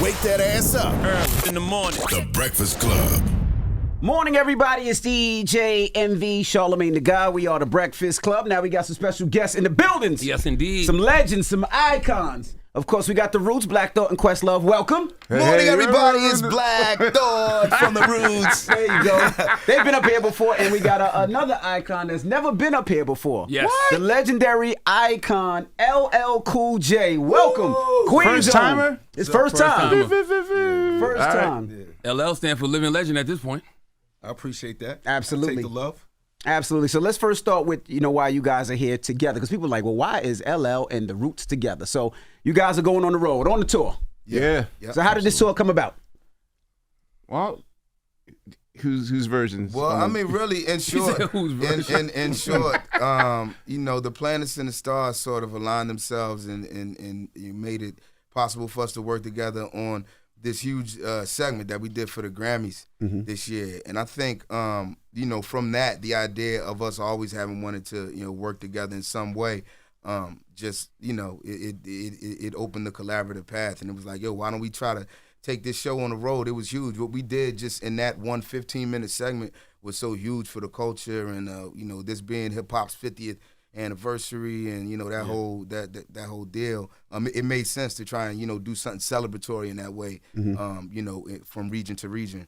Wake that ass up. Early in the morning. The Breakfast Club. Morning, everybody. It's DJ MV, Charlamagne the guy. We are the Breakfast Club. Now we got some special guests in the buildings. Yes, indeed. Some legends, some icons. Of course, we got the Roots, Black Thought and Questlove. Welcome. Morning, everybody. It's Black Thought from the Roots. There you go. They've been up here before, and we got another icon that's never been up here before. Yes. The legendary icon, LL Cool J. Welcome. Queen First timer? It's first time. timer. First time. LL stand for living legend at this point. I appreciate that. Absolutely. Take the love. Absolutely. So let's first start with, why you guys are here together. Because people are like, well, why is LL and the Roots together? So you guys are going on the road, on the tour. Yeah. So how did this tour come about? Well, whose versions? Well, I mean, really, in short, whose version? in short, the planets and the stars sort of aligned themselves and you made it possible for us to work together on this huge segment that we did for the Grammys this year. And I think, from that, the idea of us always having wanted to, work together in some way, it opened the collaborative path. And it was like, yo, why don't we try to take this show on the road? It was huge. What we did just in that 1 15-minute segment was so huge for the culture. And, this being hip-hop's 50th anniversary and that whole deal, it made sense to try and do something celebratory in that way, from region to region.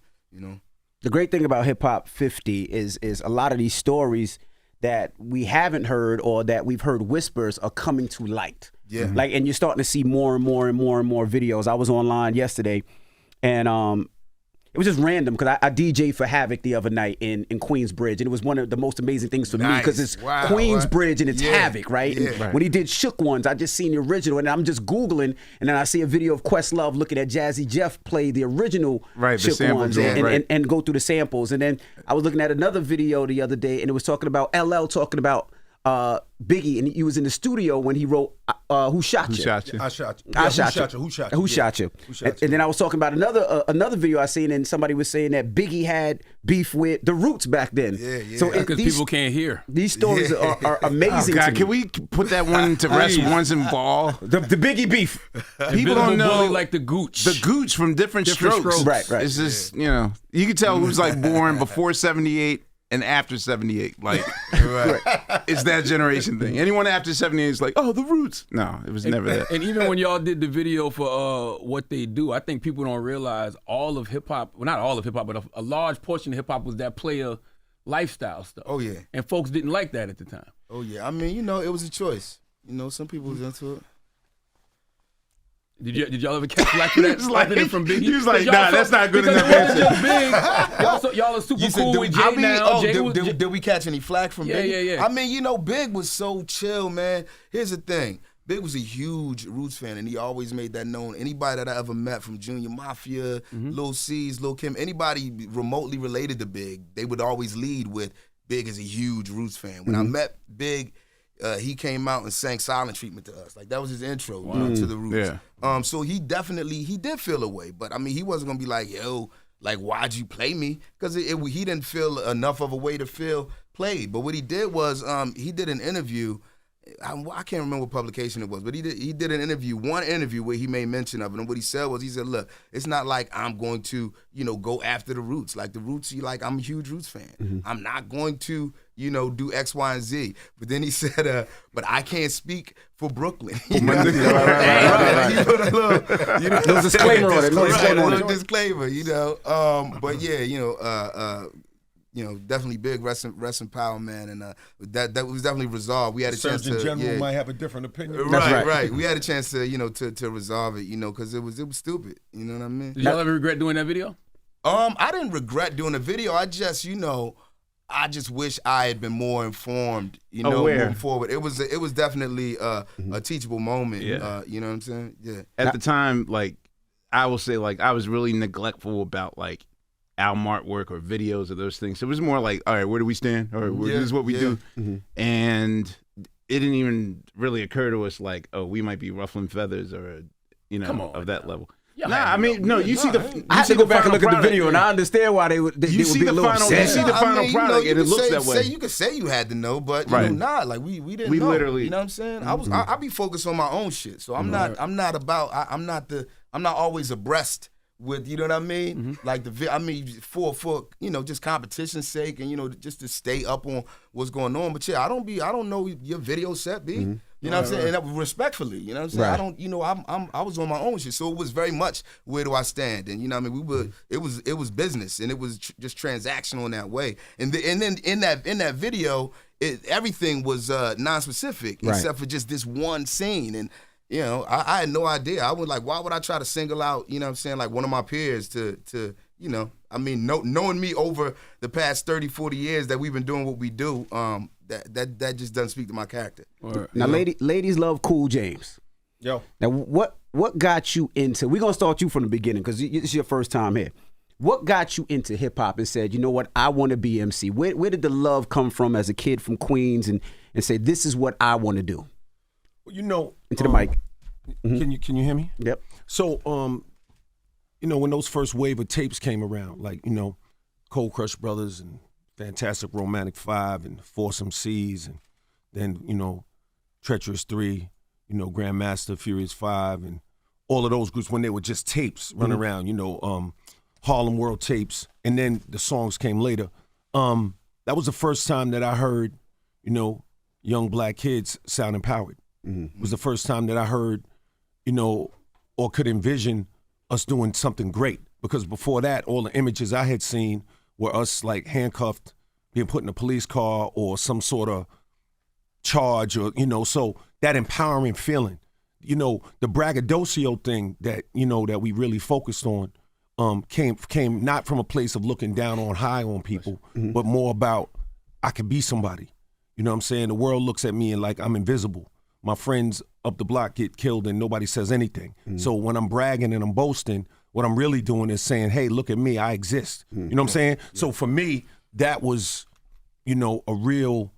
The great thing about Hip Hop 50 is a lot of these stories that we haven't heard or that we've heard whispers are coming to light. Yeah. And you're starting to see more and more and more and more videos. I was online yesterday, and it was just random because I DJ'd for Havoc the other night in Queensbridge, and it was one of the most amazing things for me because it's Queensbridge and it's Havoc, right? Yeah. And when he did Shook Ones, I just seen the original, and I'm just Googling, and then I see a video of Questlove looking at Jazzy Jeff play the original Shook Ones and go through the samples. And then I was looking at another video the other day, and it was talking about LL talking about Biggie, and he was in the studio when he wrote Who Shot You? Who Shot You? I shot you. I shot you. Who shot you? Who shot you? And then I was talking about another video I seen, and somebody was saying that Biggie had beef with the Roots back then. Yeah. So Because people can't hear. These stories are amazing. God, to me. can we put that one to rest once and for all? The Biggie beef. People don't know like the Gooch. the Gooch from different strokes. Right. It's just you can tell who's like born before 78 and after 78. Like, it's that generation thing. Anyone after 78 is like, oh, the Roots. No, it was never that. And even when y'all did the video for What They Do, I think people don't realize all of hip-hop, well, not all of hip-hop, but a large portion of hip-hop was that player lifestyle stuff. Oh, yeah. And folks didn't like that at the time. Oh, yeah. I mean, it was a choice. Some people was into it. Did y'all ever catch flack for that? From Biggie? He was like, nah, that's not good enough answer. Y'all are super cool with Jay now. Did we catch any flack from Biggie? Yeah. I mean, Big was so chill, man. Here's the thing. Big was a huge Roots fan, and he always made that known. Anybody that I ever met from Junior Mafia, Lil C's, Lil Kim, anybody remotely related to Big, they would always lead with Big is a huge Roots fan. When I met Big, he came out and sang Silent Treatment to us. Like, that was his intro to the Roots. Yeah. So he did feel a way. But, I mean, he wasn't going to be like, yo, like, why'd you play me? Because he didn't feel enough of a way to feel played. But what he did was he did an interview. I can't remember what publication it was, but he did an interview, one interview where he made mention of it. And what he said, look, it's not like I'm going to, go after the Roots. Like, the Roots, I'm a huge Roots fan. I'm not going to, do X, Y, and Z. But then he said, but I can't speak for Brooklyn. He put a little, disclaimer on it. Little disclaimer, But yeah, definitely Big rest in power, man, and that was definitely resolved. We had a chance to. Surgeon General might have a different opinion. Right. We had a chance to, to resolve it, because it was stupid. You know what I mean? Did y'all ever regret doing that video? I didn't regret doing the video. I just, I just wish I had been more informed, moving forward. It was definitely a teachable moment. Yeah. You know what I'm saying? Yeah. At the time, like, I will say, like, I was really neglectful about, like, album artwork or videos or those things. So it was more like, all right, where do we stand? Or this is what we do. And it didn't even really occur to us like, oh, we might be ruffling feathers or, of that level. I mean, no, you see the. I had to go back and look at the video, and I understand why they would. You see the final. You see the final product, and it looks that way. You could say you had to know, but not like we didn't know. We literally, you know what I'm saying? I be focused on my own shit, so I'm not the always abreast with, you know what I mean? Like for just competition's sake and just to stay up on what's going on. But yeah, I don't know your video set, B. You know what I'm saying? And that, respectfully, you know what I'm saying? Right. I don't, I was on my own shit, so it was very much where do I stand? And you know what I mean? It was business, and it was just transactional in that way. And then in that video, everything was non-specific except for just this one scene. And you know, I had no idea. I was like, why would I try to single out, you know what I'm saying, like one of my peers to you know, I mean, knowing me over the past 30, 40 years that we've been doing what we do, that just doesn't speak to my character. Now, ladies love Cool James. Yo. Now, what got you into? We're gonna start you from the beginning because it's your first time here. What got you into hip hop and said, you know what, I want to be MC? Where did the love come from as a kid from Queens and say this is what I want to do? Well, you know, Into the mic. Can you hear me? Yep. So, you know, when those first wave of tapes came around, like, you know, Cold Crush Brothers and Fantastic Romantic 5 and Force MCs and then, you know, Treacherous 3, you know, Grandmaster, Furious 5 and all of those groups when they were just tapes running around, you know, Harlem World tapes, and then the songs came later. That was the first time that I heard, you know, young black kids sound empowered. It was the first time that I heard, you know, or could envision us doing something great. Because before that, all the images I had seen were us like handcuffed, being put in a police car or some sort of charge or, you know, so that empowering feeling, you know, the braggadocio thing that, you know, that we really focused on came not from a place of looking down on high on people, but more about I could be somebody. You know what I'm saying? The world looks at me and like I'm invisible. My friends up the block get killed and nobody says anything. So when I'm bragging and I'm boasting, what I'm really doing is saying, hey, look at me, I exist. You know what I'm saying? So for me, that was, you know, a real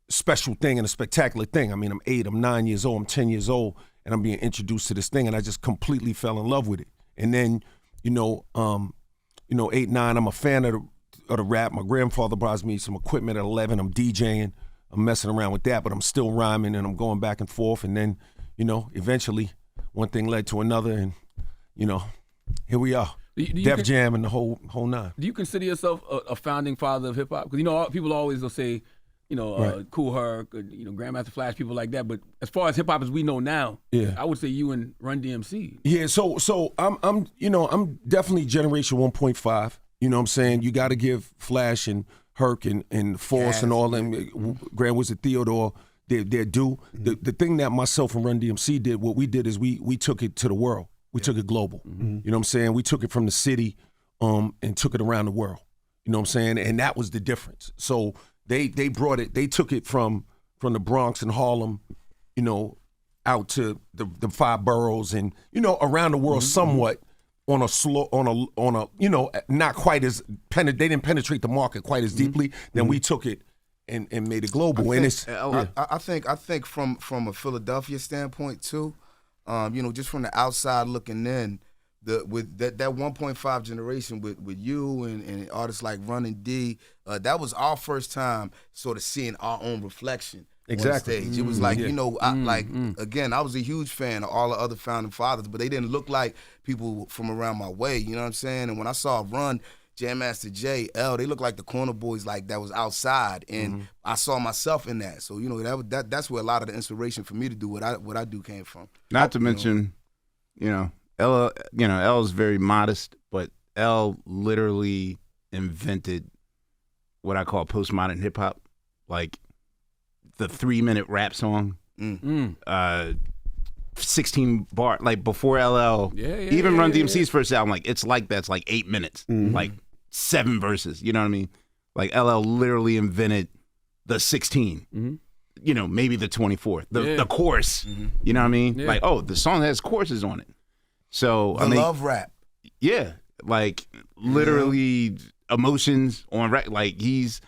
special thing and a spectacular thing. I mean, I'm 8, I'm 9 years old, I'm 10 years old, and I'm being introduced to this thing, and I just completely fell in love with it. And then, 8, 9, I'm a fan of the rap. My grandfather buys me some equipment at 11. I'm DJing. I'm messing around with that, but I'm still rhyming and I'm going back and forth. And then, you know, eventually one thing led to another, and, you know, here we are. Def Jam and the whole nine. Do you consider yourself a founding father of hip hop? Because, you know, people always will say, you know, Kool Herc, you know, Grandmaster Flash, people like that. But as far as hip hop as we know now, I would say you and Run DMC. Yeah, so I'm definitely generation 1.5. You know what I'm saying? You got to give Flash and Herc and Force and all them, Grand Wizard Theodore, their due. The thing that myself and Run DMC did, what we did is we took it to the world. We took it global. You know what I'm saying? We took it from the city and took it around the world. You know what I'm saying? And that was the difference. So they brought it, they took it from the Bronx and Harlem, you know, out to the 5 boroughs and, you know, around the world somewhat on a you know, not quite as they didn't penetrate the market quite as deeply. Then we took it and made it global. I think from a Philadelphia standpoint too, you know, just from the outside looking in, with that 1.5 generation with you and artists like Run and D, that was our first time sort of seeing our own reflection on stage. It was like, you know, again, I was a huge fan of all the other founding fathers, but they didn't look like people from around my way, you know what I'm saying? And when I saw Run, Jam Master Jay, L, they looked like the corner boys like that was outside, and I saw myself in that. So, you know, that's where a lot of the inspiration for me to do what I do came from. Not to mention, you know, L is very modest, but L literally invented what I call postmodern hip hop, like the 3-minute rap song, 16 bar, like before LL, even Run DMC's first album, like it's like that's like 8 minutes, like 7 verses. You know what I mean? Like LL literally invented the 16. You know, maybe the 24th, the chorus. You know what I mean? Like, oh, the song has choruses on it. So I mean, love rap. Yeah, like literally emotions on rap. Like he's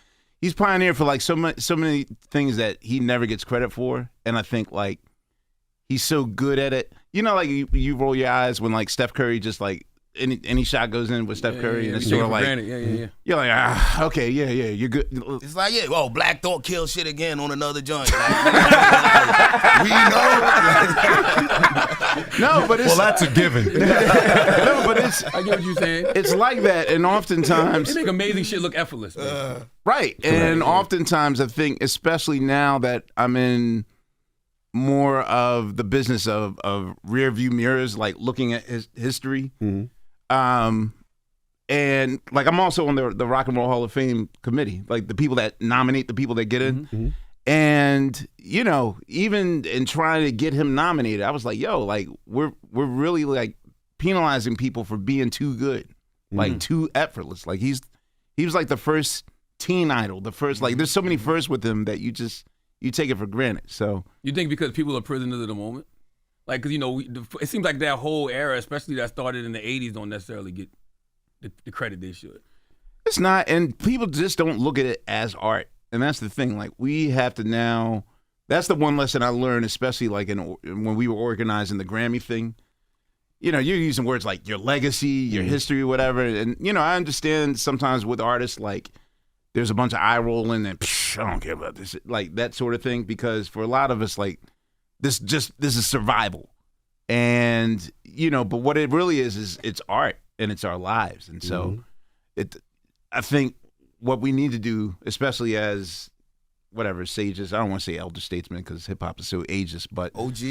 pioneered for like so many things that he never gets credit for, and I think like he's so good at it. You know, like you roll your eyes when like Steph Curry just like any shot goes in with Steph Curry, and it's sort of like you're like okay, you're good. It's like Black Thought killed shit again on another joint. Like, we know. No, but it's that's a given. no, but it's I get what you're saying. it's like that, and oftentimes They make amazing shit look effortless. Man. right, and oftentimes I think, especially now that I'm in more of the business of rear view mirrors, like looking at history. And like I'm also on the Rock and Roll Hall of Fame committee, like the people that nominate the people that get in. And you know, even in trying to get him nominated, I was like, yo, like we're really like penalizing people for being too good, like too effortless. Like he was like the first teen idol, the first, like there's so many firsts with him that you take it for granted. So You think because people are prisoners of the moment? Like, because, you know, it seems like that whole era, especially that started in the 80s, don't necessarily get the credit they should. it's not, and people just don't look at it as art. And that's the thing. Like we have to now, that's the one lesson I learned, especially like when we were organizing the Grammy thing. You know, you're using words like your legacy, your history, whatever. And, you know, I understand sometimes with artists, like there's a bunch of eye rolling and I don't care about this, like that sort of thing. Because for a lot of us, like this is survival. And, you know, but what it really is it's art and it's our lives. And so I think what we need to do, especially as whatever sages, I don't want to say elder statesmen because hip hop is so ageist, but OGs,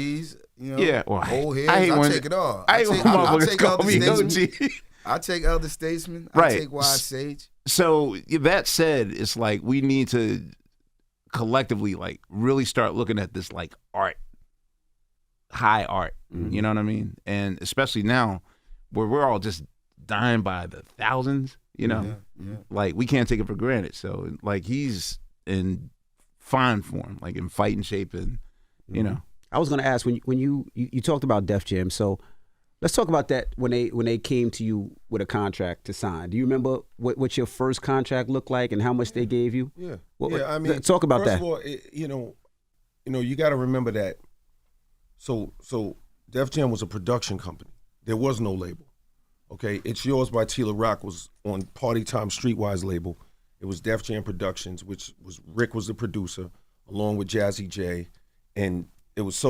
you know, yeah, or old heads, I hate I'll when- take it all. I hate when motherfuckers call me OG. I take elder statesman. I Right. take wise sage. So that said, it's like we need to collectively like really start looking at this like art, high art. You know what I mean? And especially now where we're all just dying by the thousands, you know, like we can't take it for granted. So like he's in fine form, like in fighting shape, and you know. I was going to ask when you talked about Def Jam, so let's talk about that when they came to you with a contract to sign. Do you remember what your first contract looked like and how much they gave you? Yeah, I mean, talk about that. First of all, you know, you got to remember that. So Def Jam was a production company. There was no label. Okay, It's Yours by Tila Rock was on Party Time Streetwise label. It was Def Jam Productions, which was Rick was the producer, along with Jazzy J, and it was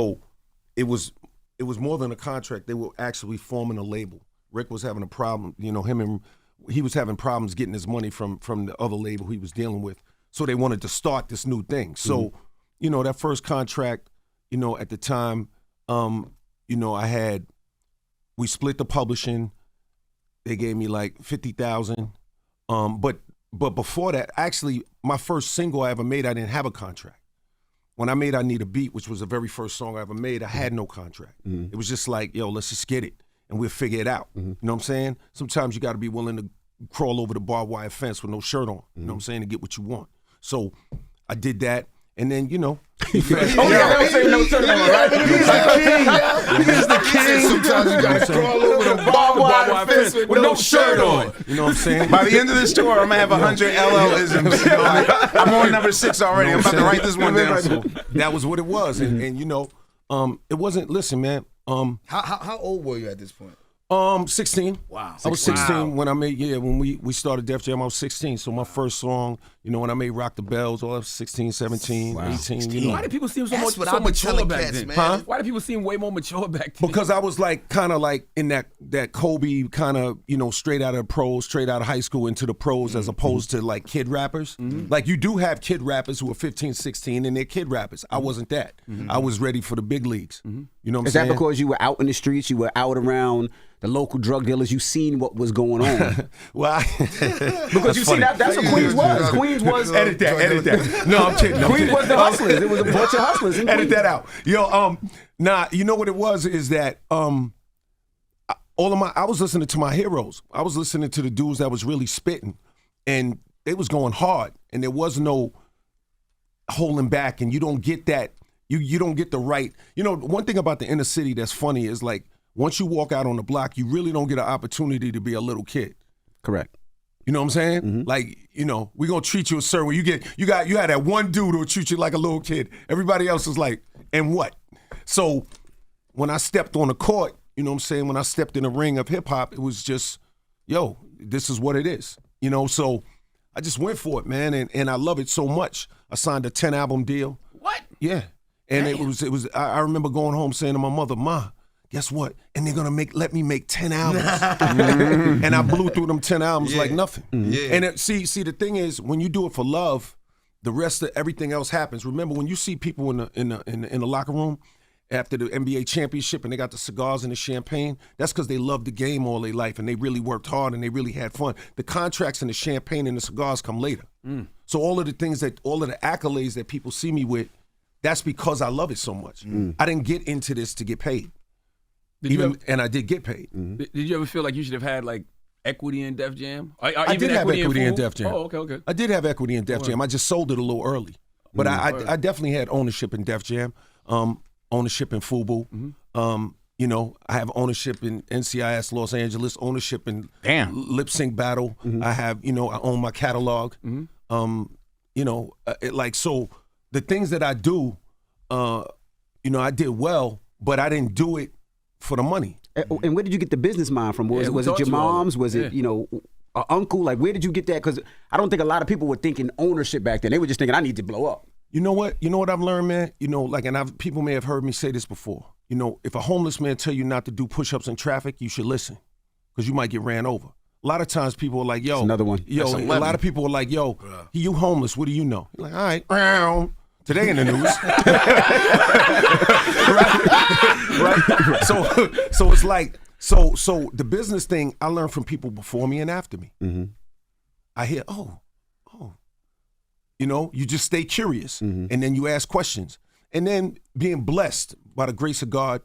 more than a contract. They were actually forming a label. Rick was having a problem, you know, he was having problems getting his money from the other label he was dealing with. So they wanted to start this new thing. So, you know, that first contract, you know, at the time, you know, we split the publishing. They gave me like $50,000. But before that, actually, my first single I ever made, I didn't have a contract. When I made I Need a Beat, which was the very first song I ever made, I had no contract. It was just like, yo, let's just get it, and we'll figure it out. You know what I'm saying? Sometimes you got to be willing to crawl over the barbed wire fence with no shirt on, you know what I'm saying, to get what you want. So I did that, and then, you know. No shirt on, right? He's the king. Sometimes you gotta crawl over the barbed wire fence with no shirt on. You know what I'm saying? By the end of this tour, I'm gonna have 100 LL-isms. You know, like, I'm on number 6 already. I'm about to write this one down. So that was what it was, and you know, it wasn't. Listen, man. How old were you at this point? 16. Wow. I was 16 when I made, when we started Def Jam, I was 16. So my first song, you know, when I made Rock the Bells, I was 16, 17, 18, you know. Why did people seem so That's much what so I've been mature telling back cats, then? man. Huh? Why did people seem way more mature back then? Because I was like kind of like in that Kobe kind of, you know, straight out of pros, straight out of high school into the pros as opposed to like kid rappers. Like you do have kid rappers who are 15, 16 and they're kid rappers. I wasn't that. I was ready for the big leagues. You know what I'm Is saying? that because you were out in the streets, you were out around the local drug dealers, you seen what was going on? Well, Because you see, that's what Queens was. Queens was. edit that. No, I'm kidding. Queens was the hustlers. It was a bunch of hustlers in Edit Queens. that out. Yo, you know what it was is that I was listening to my heroes. I was listening to the dudes that was really spitting, and they was going hard, and there was no holding back, and you don't get that. You don't get the right. You know, one thing about the inner city that's funny is like once you walk out on the block, you really don't get an opportunity to be a little kid. Correct. You know what I'm saying? Like, you know, we're gonna treat you a certain way. You had that one dude who would treat you like a little kid. Everybody else is like, and what? So when I stepped on the court, you know what I'm saying, when I stepped in the ring of hip hop, it was just, yo, this is what it is. You know, so I just went for it, man, and I love it so much. I signed a 10-album deal. What? Yeah. And it was I remember going home saying to my mother, Ma, guess what? And they're gonna let me make 10 albums. And I blew through them 10 albums like nothing. Yeah. And see, the thing is, when you do it for love, the rest of everything else happens. Remember, when you see people in the locker room after the NBA championship and they got the cigars and the champagne, that's because they loved the game all their life and they really worked hard and they really had fun. The contracts and the champagne and the cigars come later. So all of the accolades that people see me with, that's because I love it so much. I didn't get into this to get paid. And I did get paid. Did you ever feel like you should have had like equity in Def Jam? I did have equity in Def Jam. Oh, okay. I did have equity in Def Jam. I just sold it a little early. But I definitely had ownership in Def Jam, ownership in FUBU. You know, I have ownership in NCIS Los Angeles, ownership in Lip Sync Battle. I have, I own my catalog. So the things that I do, I did well, but I didn't do it for the money. And where did you get the business mind from? Was it your mom's? Was it, an uncle? Like, where did you get that? Because I don't think a lot of people were thinking ownership back then. They were just thinking, I need to blow up. You know what? You know what I've learned, man? People may have heard me say this before. If a homeless man tell you not to do push-ups in traffic, you should listen, because you might get ran over. A lot of times people are like, yo. That's another one. Yo, a lot of people are like, yo, you homeless, what do you know? You're like, all right, today in the news. right? So it's like, so the business thing I learned from people before me and after me. I hear, you just stay curious, and then you ask questions. And then being blessed by the grace of God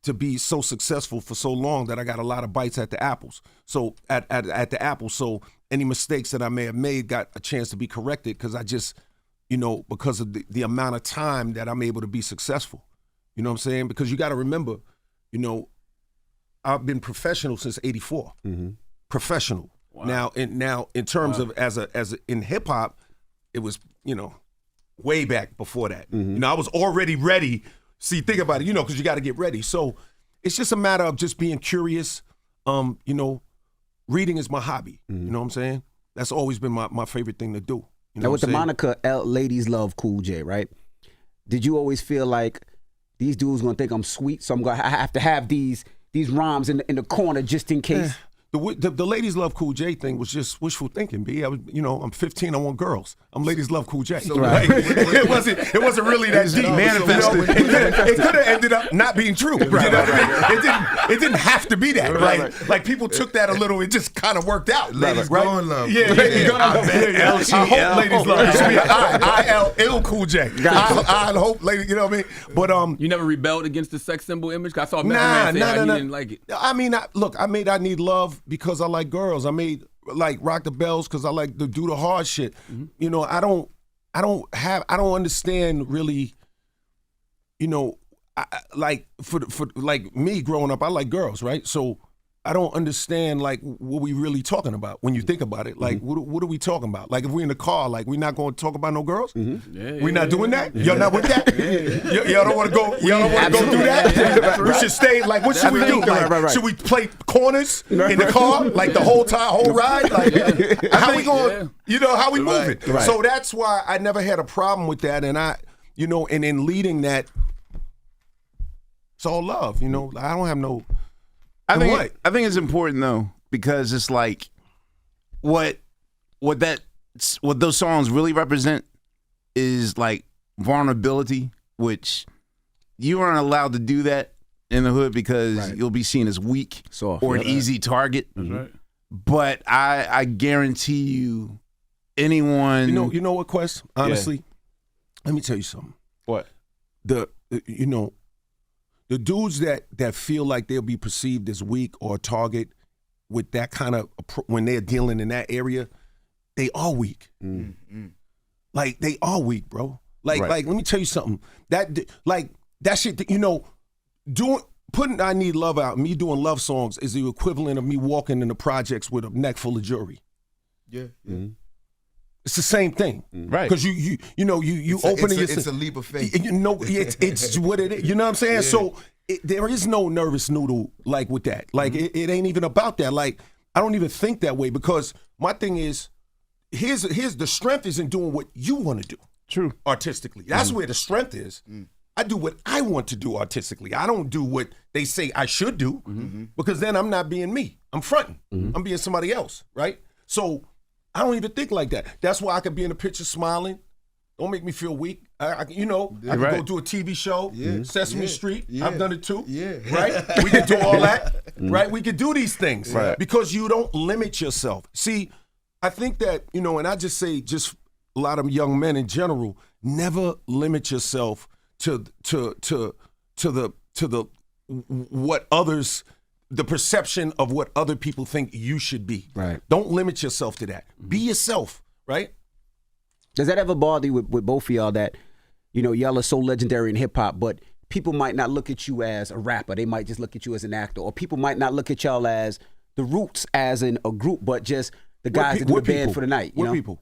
to be so successful for so long that I got a lot of bites at the apples. So at the apple, so any mistakes that I may have made got a chance to be corrected, because I just, because of the amount of time that I'm able to be successful. You know what I'm saying? Because you got to remember, I've been professional since '84. Professional. Wow. Now in terms of as in hip hop, it was, way back before that. I was already ready. See, think about it, because you got to get ready. So it's just a matter of just being curious. Reading is my hobby. You know what I'm saying? That's always been my favorite thing to do. Now with the moniker Ladies Love Cool J, right? Did you always feel like these dudes gonna think I'm sweet, so I have to have these rhymes in the corner just in case? The Ladies Love Cool J thing was just wishful thinking, B. I was, I'm 15, I want girls. I'm Ladies Love Cool J. So, right. It wasn't really that deep. Manifested. It could have ended up not being true. Right. It didn't have to be that. Like people took that a little. It just kind of worked out. Ladies going love. Yeah. I hope Ladies Love. I-L Cool J. I hope ladies. You know what I mean? But you never rebelled against the sex symbol image? I saw Method Man say he didn't like it. I mean, I made I Need Love because I like girls. I made like Rock the Bells because I like to do the hard shit. I don't understand really. Like for like me growing up, I like girls, right? So I don't understand like what we really talking about when you think about it. Like what are we talking about? Like if we're in the car, like we're not going to talk about no girls. We're not doing that. Y'all not with that. Y'all don't want to go. Y'all don't want to go do that. We should stay. Like what should we do? Like, should we play corners in the car like the whole ride? Like how we going? How we moving? Right. So that's why I never had a problem with that. And and in leading that, it's all love. I don't have no. I think it's important though, because it's like what those songs really represent is like vulnerability, which you aren't allowed to do that in the hood because you'll be seen as weak or an easy target. That's right. But I guarantee you, anyone you know what, Quest? Honestly, let me tell you something. What? The dudes that feel like they'll be perceived as weak or a target with that kind of, when they're dealing in that area, they are weak. Like they are weak, bro. Like let me tell you something. That shit, putting I Need Love out, me doing love songs is the equivalent of me walking in the projects with a neck full of jewelry. Yeah. It's the same thing, right? Because you open it. It's a leap of faith. It's what it is. You know what I'm saying? Yeah. So there is no nervous noodle like with that. Like it ain't even about that. Like I don't even think that way, because my thing is, here's the strength is in doing what you want to do. True. Artistically, that's where the strength is. I do what I want to do artistically. I don't do what they say I should do because then I'm not being me. I'm fronting. I'm being somebody else, right? So I don't even think like that. That's why I could be in a picture smiling. Don't make me feel weak. I can go do a TV show, Sesame Street. I've done it too, right? We can do all that, right? We can do these things because you don't limit yourself. See, I think that, and I just say, just a lot of young men in general, never limit yourself to the what others, the perception of what other people think you should be. Right. Don't limit yourself to that. Be yourself, right? Does that ever bother you with both of y'all that, y'all are so legendary in hip hop, but people might not look at you as a rapper. They might just look at you as an actor, or people might not look at y'all as the Roots as in a group, but just the guys that do the band for the night. What people?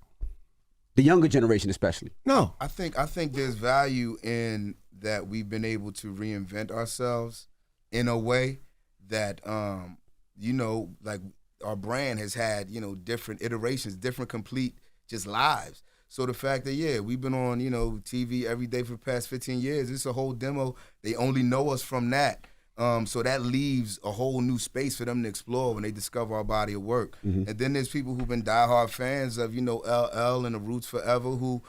The younger generation, especially. No, I think there's value in that we've been able to reinvent ourselves in a way that, like our brand has had, different iterations, different complete just lives. So the fact that, we've been on, TV every day for the past 15 years, it's a whole demo. They only know us from that. So that leaves a whole new space for them to explore when they discover our body of work. And then there's people who've been diehard fans of, LL and the Roots forever who,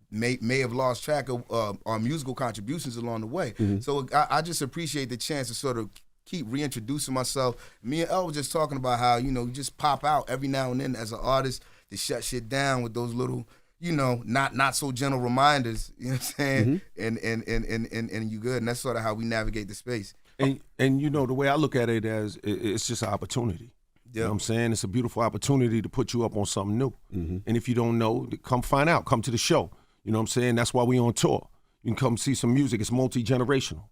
may have lost track of our musical contributions along the way. So I just appreciate the chance to sort of keep reintroducing myself. Me and L was just talking about how, you just pop out every now and then as an artist to shut shit down with those little, not so gentle reminders, you know what I'm saying? And you good. And that's sort of how we navigate the space. And the way I look at it as it's just an opportunity. You know what I'm saying? It's a beautiful opportunity to put you up on something new. And if you don't know, come find out. Come to the show. You know what I'm saying? That's why we on tour. You can come see some music. It's multi-generational.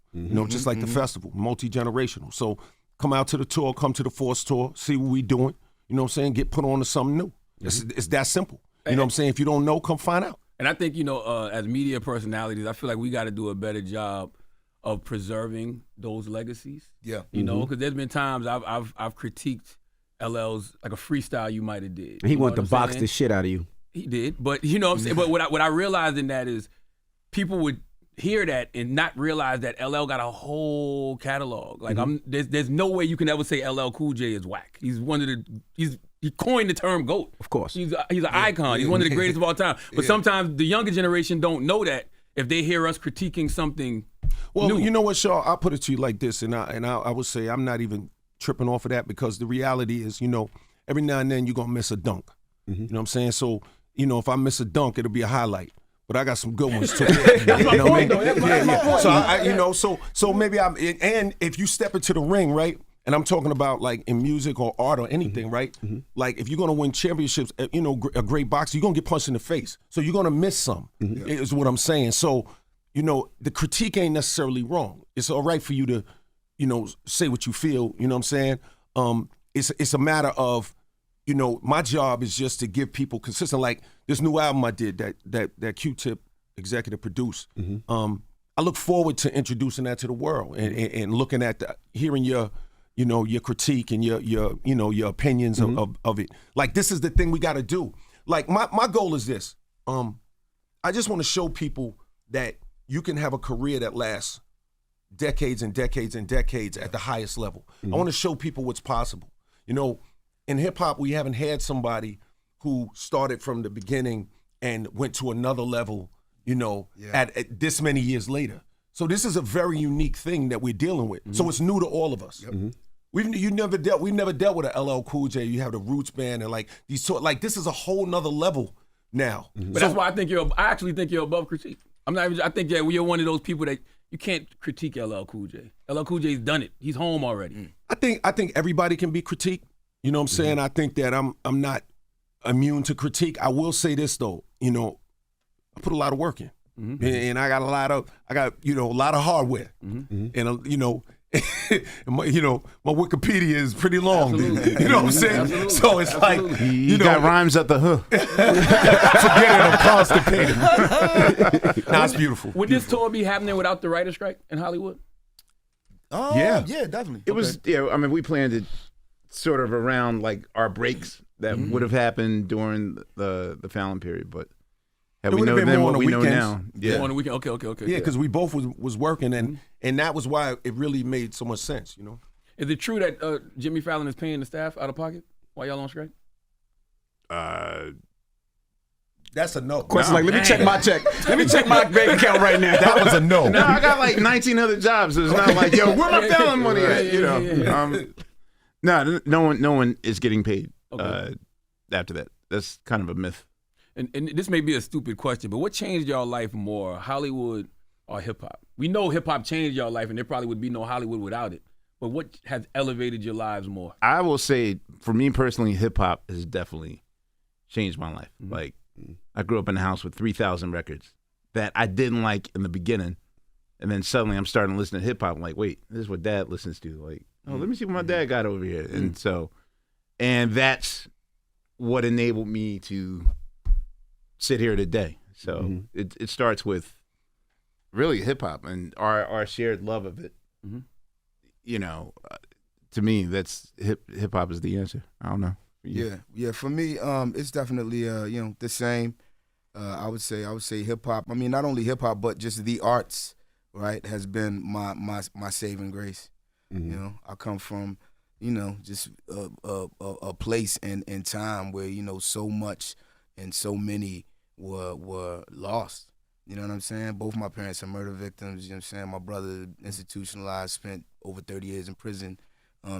Just like the festival, multi-generational. So come out to the tour, come to the Force Tour, see what we doing. You know what I'm saying? Get put on to something new. It's that simple. You know what I'm saying? If you don't know, come find out. And I think, as media personalities, I feel like we got to do a better job of preserving those legacies. Yeah. Because there's been times I've critiqued LL's, like a freestyle you might have did. He wanted to box the shit out of you. He did. But, what I'm saying? But what I realized in that is people would hear that and not realize that LL got a whole catalog. Like there's no way you can ever say LL Cool J is whack. He's one of he coined the term GOAT. Of course. He's an icon. He's one of the greatest of all time. But sometimes the younger generation don't know that if they hear us critiquing something new. You know what, Shaw? I'll put it to you like this, and I would say I'm not even tripping off of that because the reality is, every now and then you're going to miss a dunk. You know what I'm saying? So, if I miss a dunk, it'll be a highlight. But I got some good ones too. You know what I mean? So maybe and if you step into the ring, right? And I'm talking about like in music or art or anything, right? Like if you're gonna win championships, a great boxer, you're gonna get punched in the face. So you're gonna miss some, is what I'm saying. So, the critique ain't necessarily wrong. It's all right for you to, say what you feel, you know what I'm saying? It's a matter of, my job is just to give people consistent, like this new album I did that Q-Tip executive produced. I look forward to introducing that to the world and looking at hearing your critique and your opinions of it. Like this is the thing we got to do. Like my goal is this. I just want to show people that you can have a career that lasts decades and decades and decades at the highest level. I want to show people what's possible. In hip hop, we haven't had somebody who started from the beginning and went to another level, at this many years later. So this is a very unique thing that we're dealing with. So it's new to all of us. We've never dealt with a LL Cool J. You have the Roots band and like these this is a whole nother level now. But that's why I actually think you're above critique. I think that you're one of those people that you can't critique LL Cool J. LL Cool J's done it. He's home already. I think everybody can be critiqued. You know what I'm saying? I think that I'm not immune to critique. I will say this though, I put a lot of work in. And I got a lot of hardware. And my Wikipedia is pretty long. You know what I'm saying? Absolutely. So it's like you got rhymes at the hook. Forget it, I'm constipated. Nah, it's beautiful. Would this tour be happening without the writer's strike in Hollywood? Yeah, definitely. It was. Yeah, I mean, we planned it sort of around like our breaks that would have happened during the Fallon period, but Had It we would have known been then more what on we the know weekends. now. Yeah. On the weekend. Okay. Yeah, because we both was working, and that was why it really made so much sense, you know. Is it true that Jimmy Fallon is paying the staff out of pocket while y'all on strike? That's a no. Question like, let me check my check. Let me check my bank account right now. That was a no. No, I got like 19 other jobs. So it's not like, yo, where my Fallon money at? You know. No one is getting paid after that. That's kind of a myth. And this may be a stupid question, but what changed y'all life more, Hollywood or hip hop? We know hip hop changed y'all life, and there probably would be no Hollywood without it. But what has elevated your lives more? I will say, for me personally, hip hop has definitely changed my life. Mm-hmm. Like, I grew up in a house with 3,000 records that I didn't like in the beginning, and then suddenly I'm starting to listen to hip hop. I'm like, wait, this is what Dad listens to. Like, oh, let me see what my dad got over here. And that's what enabled me to sit here today. So it starts with really hip hop and our shared love of it. Mm-hmm. You know, to me, that's hip hop is the answer. I don't know. Yeah. For me, it's definitely the same. I would say hip hop. I mean, not only hip hop, but just the arts, right, has been my saving grace. Mm-hmm. You know, I come from, just a place and time where so much and so many were lost. You know what I'm saying? Both my parents are murder victims. You know what I'm saying? My brother institutionalized, spent over 30 years in prison.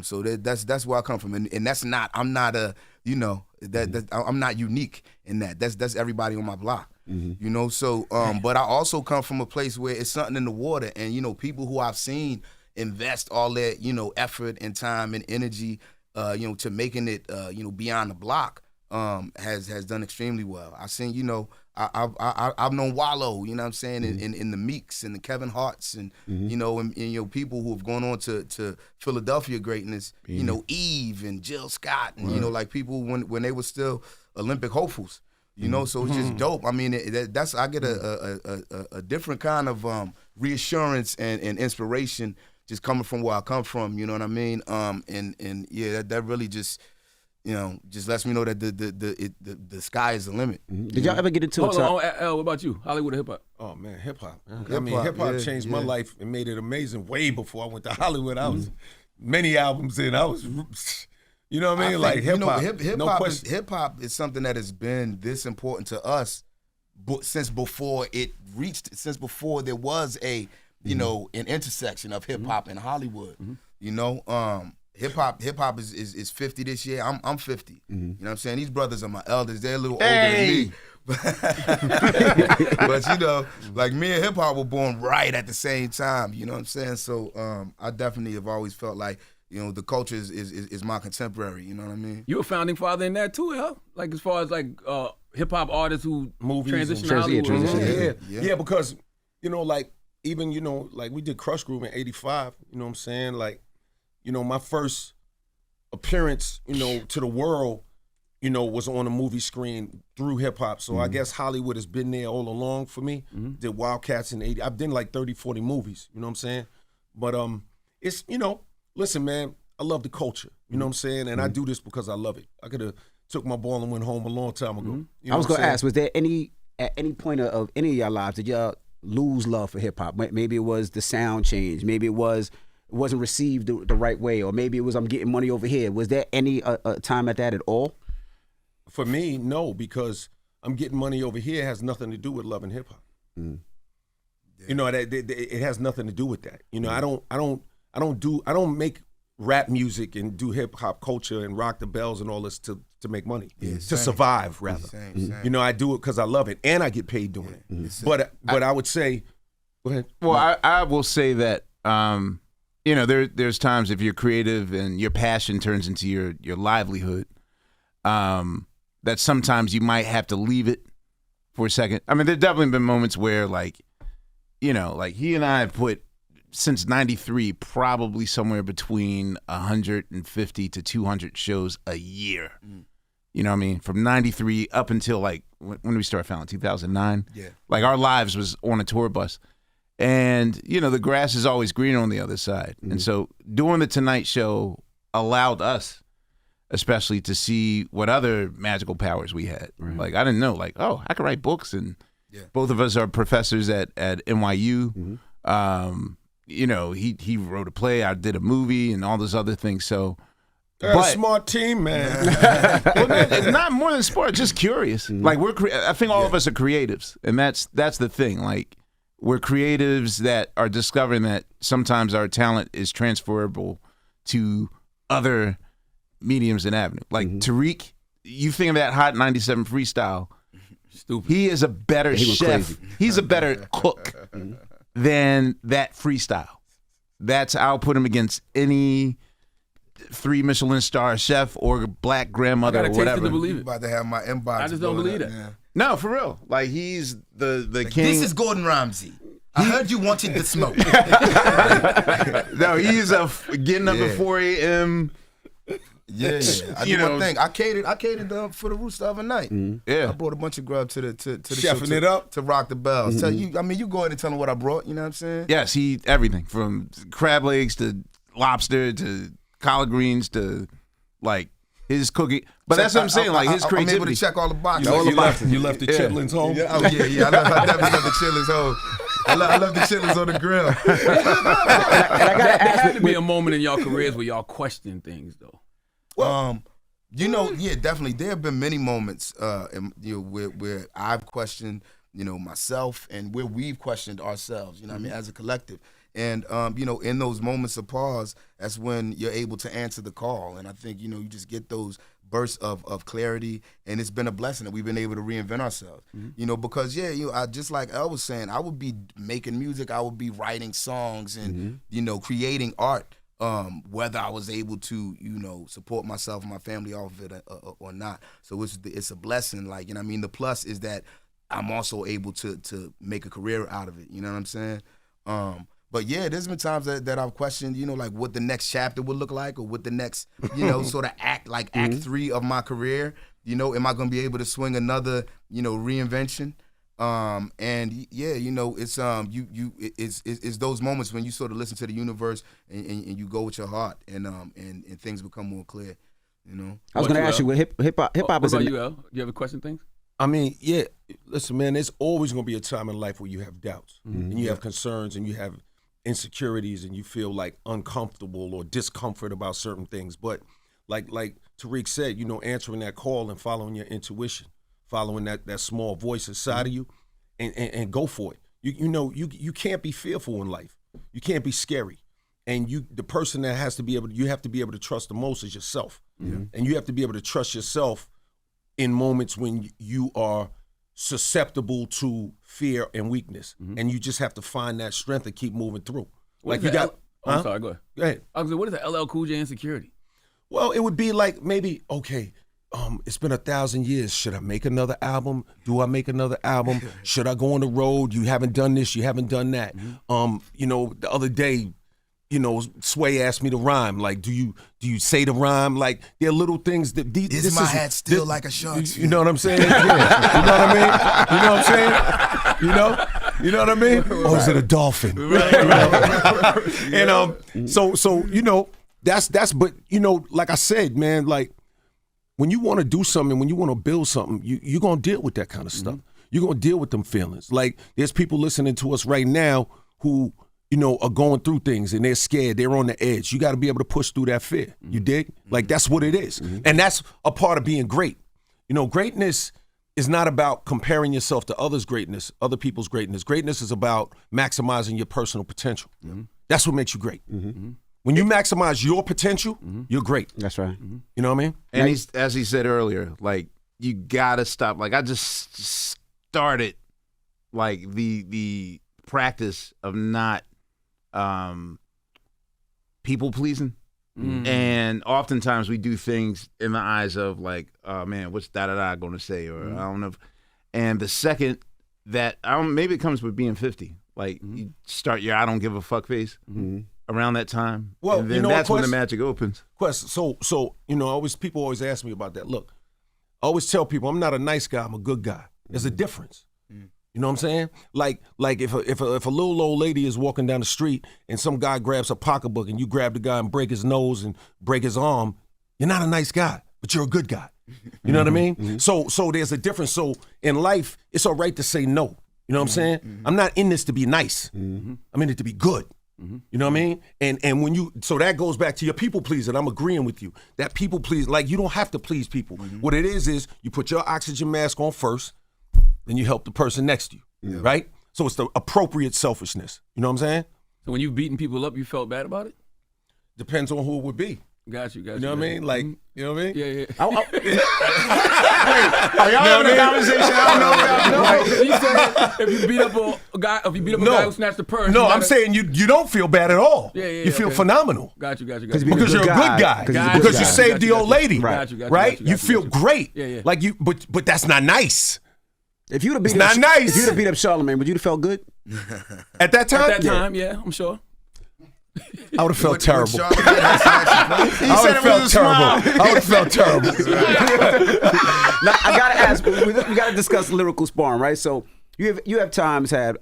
So that's where I come from, and that's not. I'm not I'm not unique in that. That's everybody on my block. Mm-hmm. So but I also come from a place where it's something in the water, and people who I've seen invest all that effort and time and energy, to making it beyond the block. Has done extremely well. I've seen, I've known Wallow, you know what I'm saying, in the Meeks and the Kevin Harts and, and people who have gone on to Philadelphia greatness, Eve and Jill Scott and, like people when they were still Olympic hopefuls, so it's just dope. I mean, I get a different kind of reassurance and inspiration just coming from where I come from, you know what I mean? And yeah, that really just, just lets me know that the sky is the limit. Mm-hmm. Did y'all ever get into Hold on, what about you? Hollywood or hip hop? Oh man, hip hop. I mean, hip hop changed my life and made it amazing way before I went to Hollywood. I was many albums in. I was, you know what I mean? Like hip hop. Hip hop is something that has been this important to us since before there was a an intersection of hip hop and Hollywood. Hip hop is 50 this year. I'm 50. You know what I'm saying? These brothers are my elders. They're a little older than me. But like me and hip hop were born right at the same time. You know what I'm saying? So I definitely have always felt like the culture is my contemporary. You know what I mean? You a founding father in that too, huh? Like as far as like hip hop artists who transition to Hollywood. Yeah, because like even like we did Crush Groove in '85. You know what I'm saying? Like. My first appearance, to the world, was on a movie screen through hip hop. So I guess Hollywood has been there all along for me. Did Wildcats in '80. I've done like 30, 40 movies, you know what I'm saying? But it's, listen, man, I love the culture, you know what I'm saying? And I do this because I love it. I could have took my ball and went home a long time ago. You know I was going to ask, was there at any point of any of y'all lives, did y'all lose love for hip hop? Maybe it was the sound change. Maybe it wasn't received the right way, or maybe it was I'm getting money over here. Was there any time at that at all? For me, no, because I'm getting money over here has nothing to do with loving hip hop. It has nothing to do with that. I don't make rap music and do hip hop culture and rock the bells and all this to make money, to survive rather. Same. I do it because I love it and I get paid doing it. But I would say, go ahead. Well, I will say that. There's times if you're creative and your passion turns into your livelihood, that sometimes you might have to leave it for a second. I mean, there's definitely been moments where like he and I have put since '93 probably somewhere between 150 to 200 shows a year. You know what I mean? From '93 up until like when did we start Fallon? 2009. Yeah. Like our lives was on a tour bus. And, the grass is always greener on the other side. And so doing the Tonight Show allowed us, especially, to see what other magical powers we had. Right. Like, I didn't know, like, oh, I could write books and Both of us are professors at NYU. You know, he wrote a play. I did a movie and all those other things. So, a smart team, man. Well, it's not more than sport. Just curious. Like I think all of us are creatives, and that's the thing. Like we're creatives that are discovering that sometimes our talent is transferable to other mediums and avenues. Like Tariq, you think of that Hot 97 freestyle. Stupid. He is a better chef. He's a better cook than that freestyle. I'll put him against any 3 Michelin star chef or black grandmother or whatever. To believe it. About to have my inbox. I just don't believe that. No, for real. Like he's the king. This is Gordon Ramsay. I heard you wanted the smoke. No, he's getting up at 4 a.m. Yeah. I do one thing. I catered for the Roots the other night. Yeah. I brought a bunch of grub to the Chefing show it up to rock the bells. Tell you, I mean, you go ahead and tell them what I brought. You know what I'm saying? Yes, he everything from crab legs to lobster to collard greens to like his cooking. But that's what I'm saying. Like his creativity. I'm able to check all the boxes. You left the chitlins home? Yeah. Oh yeah. I definitely left the chitlins home. I love the chitlins on the grill. There had to be a moment in y'all careers where y'all question things, though. Well, you know, yeah, definitely. There have been many moments, where I've questioned, myself, and where we've questioned ourselves. You know what I mean, as a collective. And in those moments of pause, that's when you're able to answer the call. And I think you just get those bursts of clarity, and it's been a blessing that we've been able to reinvent ourselves. Because I just like I was saying, I would be making music, I would be writing songs, and creating art. Whether I was able to, support myself and my family off of it or not. So it's a blessing. Like, the plus is that I'm also able to make a career out of it. You know what I'm saying? But yeah, there's been times that I've questioned, like what the next chapter would look like, or what the next, sort of act 3 of my career. Am I going to be able to swing another, reinvention? And yeah, it's those moments when you sort of listen to the universe and you go with your heart, and things become more clear. I was going to ask you, hip hop is. What about you, El? You ever question things? I mean, yeah. Listen, man, there's always going to be a time in life where you have doubts and you have concerns and you have insecurities and you feel like uncomfortable or discomfort about certain things. But like Tariq said, answering that call and following your intuition, following that small voice inside of you, and go for it. You can't be fearful in life. You can't be scary. And the person that you have to be able to trust the most is yourself. And you have to be able to trust yourself in moments when you are susceptible to fear and weakness. And you just have to find that strength and keep moving through. I'm sorry, go ahead. Go ahead. I was like, what is the LL Cool J insecurity? Well, it would be like maybe, okay, it's been 1,000 years. Should I make another album? Do I make another album? Should I go on the road? You haven't done this, you haven't done that. The other day, Sway asked me to rhyme. Like, do you say the rhyme? Like, there are little things that this my hat still like a shark's. You know what I'm saying? Yeah. You know what I mean? You know what I'm saying? You know what I mean? Or is it a dolphin? And so that's but like I said, man, like when you want to do something, when you want to build something, you're gonna deal with that kind of stuff. You're gonna deal with them feelings. Like there's people listening to us right now who are going through things and they're scared. They're on the edge. You got to be able to push through that fear. You dig? Like that's what it is. And that's a part of being great. Greatness is not about comparing yourself to others' greatness, other people's greatness. Greatness is about maximizing your personal potential. That's what makes you great. When you maximize your potential, you're great. That's right. You know what I mean? And as he said earlier, like you gotta stop. Like I just started like the practice of not people pleasing. And oftentimes we do things in the eyes of like, oh man, what's da-da-da going to say? Or I don't know. And the second that, maybe it comes with being 50. Like you start your I don't give a fuck face around that time. Well, and then that's when the magic opens. Quest, so people always ask me about that. Look, I always tell people I'm not a nice guy, I'm a good guy. There's a difference. You know what I'm saying? Like if a little old lady is walking down the street and some guy grabs a pocketbook and you grab the guy and break his nose and break his arm, you're not a nice guy, but you're a good guy. You know what I mean? So there's a difference. So in life, it's all right to say no. You know what I'm saying? I'm not in this to be nice. I'm in it to be good. You know what I mean? And when you, so that goes back to your people pleasing. I'm agreeing with you. That people please, like you don't have to please people. What it is you put your oxygen mask on first, then you help the person next to you, right? So it's the appropriate selfishness. You know what I'm saying? So when you've beaten people up, you felt bad about it? Depends on who it would be. Got you. You know what I mean? Like, you know what I mean? Yeah. Are y'all having a conversation? I don't know. No, you said if you beat up a guy, guy who snatched the purse. No, I'm saying you don't feel bad at all. You feel phenomenal. Got you. Because you're a good guy. Because you saved the old lady. Right? You feel great. Yeah. Like you, but that's not nice. If you'd have beat It's not nice. If you'd have beat up Charlamagne, would you have felt good? At that time? At that time, yeah, I'm sure. I would have felt terrible. He I would have felt terrible. I would have felt terrible. Now, I gotta ask. We gotta discuss lyrical sparring, right? So you have times had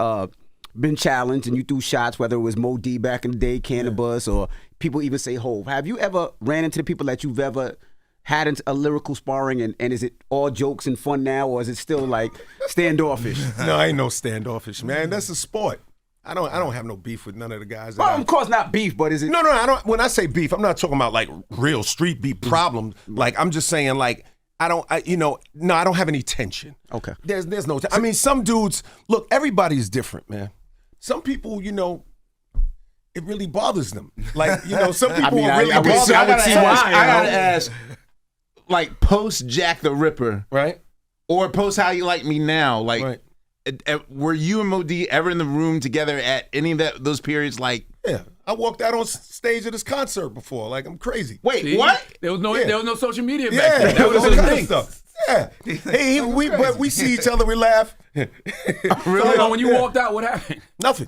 been challenged and you threw shots, whether it was Mo D back in the day, Cannabis, or people even say Hove. Have you ever ran into the people that you've ever had a lyrical sparring, and is it all jokes and fun now, or is it still like standoffish? No, I ain't no standoffish, man. That's a sport. I don't have no beef with none of the guys. Well, of course not beef, but is it? No, I don't. When I say beef, I'm not talking about like real street beef problems. Like I'm just saying, like I don't have any tension. Okay. There's no. I mean, some dudes. Look, everybody's different, man. Some people, it really bothers them. Like some people are really bothered. I gotta ask, like post Jack the Ripper, right? Or post How You Like Me Now, like. Right. Were you and Mo D ever in the room together at any of those periods? Like, yeah, I walked out on stage at this concert before. Like, I'm crazy. Wait, See? what? There was no social media back Yeah, then. That was all the kind of thing. stuff. Yeah, hey, but we see each other, we laugh. Really? So when you walked out, what happened? Nothing.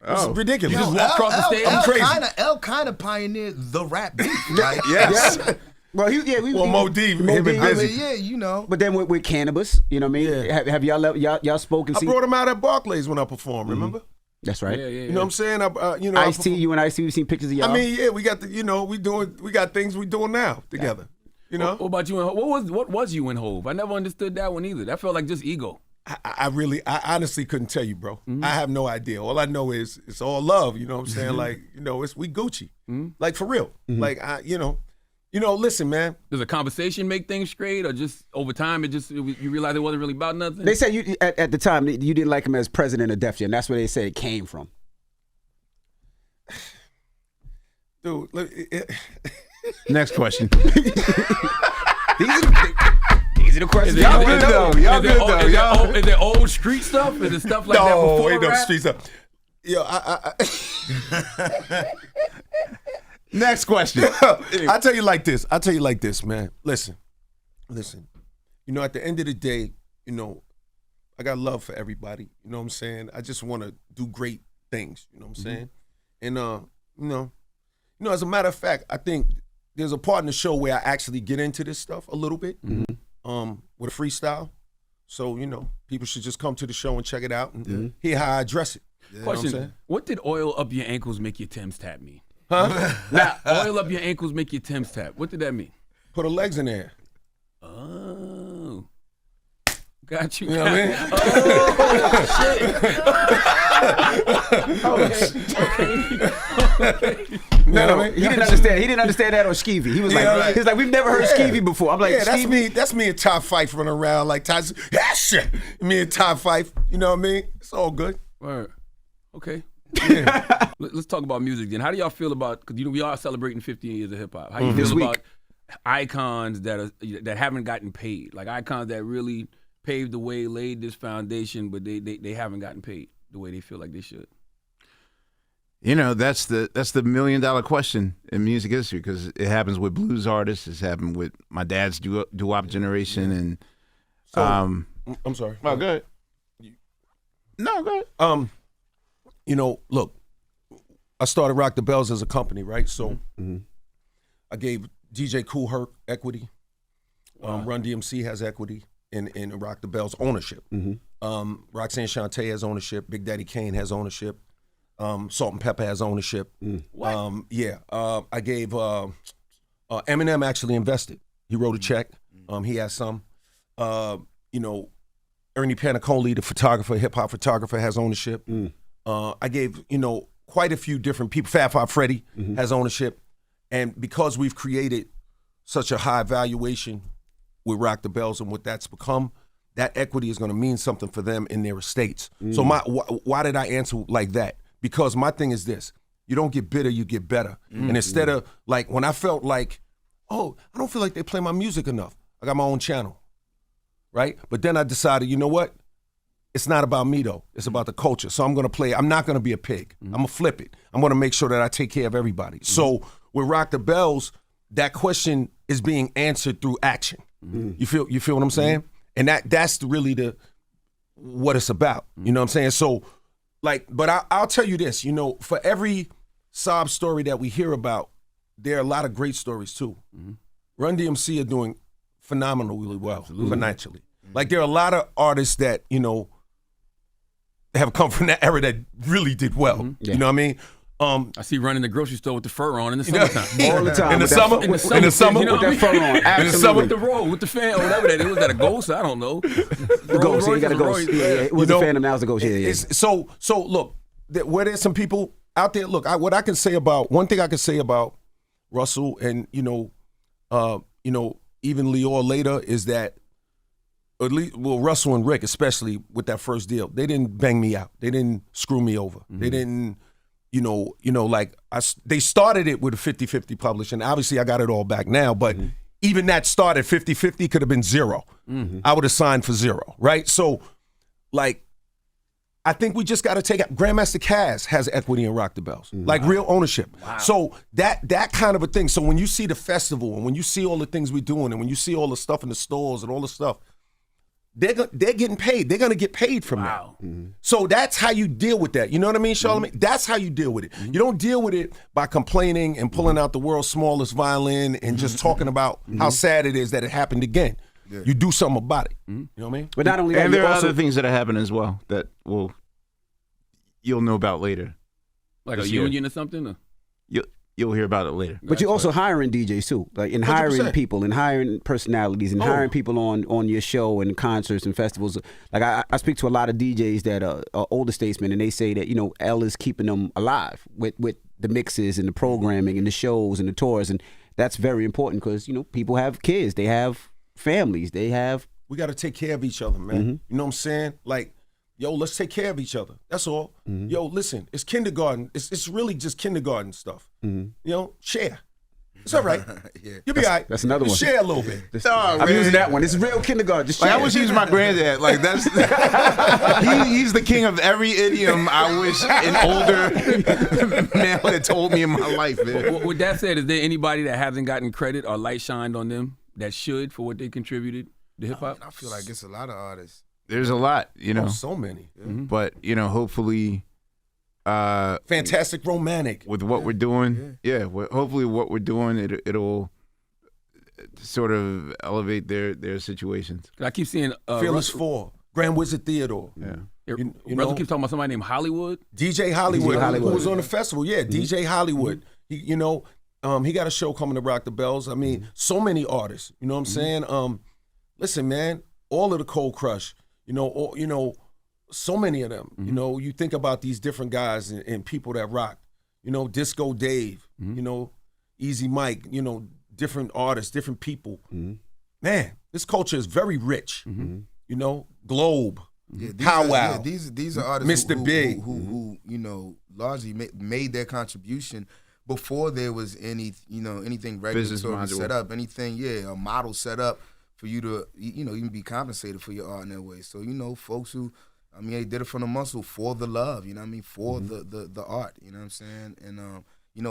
It's ridiculous. You just walked across the stage. I'm crazy. L kind of pioneered the rap beat. Like, Yes. Yeah. Well, Mo D, him and Busy. I mean, But then with Cannabis, you know what I mean? Yeah. Have y'all spoken? I brought him out at Barclays when I performed. Remember? That's right. Yeah. You know what I'm saying? Ice-T, you and Ice-T, we've seen pictures of y'all. I mean, yeah, we got we got things we doing now together. You know? What about you and Hove? What was you and Hove? I never understood that one either. That felt like just ego. I honestly couldn't tell you, bro. I have no idea. All I know is it's all love. You know what I'm saying? Like, we Gucci. Like for real. Like listen, man. Does a conversation make things straight, or just over time you realize it wasn't really about nothing? They said you at the time you didn't like him as president of Def Jam. That's where they said it came from. Dude, look, Next question. These are the questions. Y'all good though. Is it old street stuff? Is it stuff like that before ain't no rap? street stuff. Yo, Next question. I'll tell you like this, man. Listen. At the end of the day, I got love for everybody. You know what I'm saying? I just want to do great things. You know what I'm saying? And as a matter of fact, I think there's a part in the show where I actually get into this stuff a little bit, with a freestyle. So people should just come to the show and check it out and hear how I address it. Question: what did oil up your ankles make your Tim's tap mean? Huh? Now, oil up your ankles make your Tim's tap. What did that mean? Put her legs in there. Oh. Got you. You know what I mean? Oh, shit. Okay. You know what I mean? He didn't understand that on Skeevy. He was like, we've never heard Skeevy before. I'm like, yeah, that's Skeevy? me. That's me and Ty Fife running around like Ty. Yeah, shit. Me and Ty Fife. You know what I mean? It's all good. Word. Okay. Yeah. Let's talk about music then. How do y'all feel about? Because we are celebrating 15 years of hip hop. How you feel about icons that haven't gotten paid? Like icons that really paved the way, laid this foundation, but they haven't gotten paid the way they feel like they should. That's the $1 million question in music history, because it happens with blues artists. It's happened with my dad's doo-wop generation, and So, I'm sorry. Oh, go ahead. No, go ahead. Look, I started Rock the Bells as a company, right? So I gave DJ Kool Herc equity. Run DMC has equity in Rock the Bells ownership. Roxanne Shante has ownership. Big Daddy Kane has ownership. Salt and Pepper has ownership. I gave Eminem actually invested. He wrote a check. He has some. Ernie Panicoli, the photographer, hip hop photographer, has ownership. I gave quite a few different people. Fat Five Freddy has ownership, and because we've created such a high valuation with Rock the Bells and what that's become, that equity is going to mean something for them in their estates. So why did I answer like that? Because my thing is this: you don't get bitter, you get better. And instead of like when I felt like, oh, I don't feel like they play my music enough, I got my own channel, right? But then I decided, you know what? It's not about me though. It's about the culture. So I'm going to play. I'm not going to be a pig. I'm going to flip it. I'm going to make sure that I take care of everybody. So with Rock the Bells, that question is being answered through action. You feel what I'm saying? And that's really what it's about. You know what I'm saying? So like, but I'll tell you this, for every sob story that we hear about, there are a lot of great stories too. Run DMC are doing phenomenally well financially. Like there are a lot of artists that, have come from that era that really did well. You know what I mean? I see running the grocery store with the fur on in the summertime. All the time. In the summer? In the summer, with that fur on. In the Absolutely. summer? with the roll, with the fan, or whatever that is. Was that a ghost? I don't know. Ghost. Yeah, you got a ghost. Yeah, it was a Phantom. Now it's a ghost. Yeah. So look, where there's some people out there. Look, one thing I can say about Russell and even Lior later is that at least, Russell and Rick especially with that first deal, they didn't bang me out. They didn't screw me over. They didn't. They started it with a 50-50 publishing. Obviously, I got it all back now, but even that started 50-50 could have been 0. I would have signed for 0, right? So, like, I think we just got to take it. Grandmaster Caz has equity in Rock the Bells, like real ownership. Wow. So that kind of a thing. So when you see the festival and when you see all the things we're doing and when you see all the stuff in the stores and all the stuff, they're getting paid. They're going to get paid from that. So that's how you deal with that. You know what I mean, Charlamagne? That's how you deal with it. You don't deal with it by complaining and pulling out the world's smallest violin and just talking about how sad it is that it happened again. You do something about it. You know what I mean? But not only that, and there are other things that happen as well that you'll know about later. Like a union or something? Or? You'll hear about it later. But you're also hiring DJs too, like in hiring 100%. People and hiring personalities and hiring people on your show and concerts and festivals. Like I speak to a lot of DJs that are older statesmen, and they say that L is keeping them alive with the mixes and the programming and the shows and the tours, and that's very important because people have kids, they have families, they have. We got to take care of each other, man. You know what I'm saying? Like, yo, let's take care of each other. That's all. Yo, listen, it's kindergarten. It's really just kindergarten stuff. Share. It's all right. You'll be all right. That's another one. Share a little bit. I'm using that one. It's real kindergarten. Just I wish he was my granddad. Like that's he's the king of every idiom. I wish an older man had told me in my life, man. With that said, is there anybody that hasn't gotten credit or light shined on them that should for what they contributed to hip hop? I feel like it's a lot of artists. There's a lot, so many. But hopefully, Fantastic Romantic with what we're doing. Hopefully, what we're doing, it'll sort of elevate their situations. I keep seeing Fearless 4, Grand Wizard Theodore. Russell keeps talking about somebody named Hollywood. DJ Hollywood, who was on the festival. Yeah, DJ Hollywood. He got a show coming to Rock the Bells. I mean, so many artists. You know what I'm saying? Listen, man, all of the Cold Crush. So many of them. You think about these different guys and people that rock. Disco Dave. Easy Mike. Different artists, different people. Man, this culture is very rich. Globe. Powwow. These are artists Mr. Big. who largely made their contribution before there was anything regulatory set up, a model set up for you to even be compensated for your art in that way. So folks who they did it from the muscle for the love, for the art, you know what I'm saying? And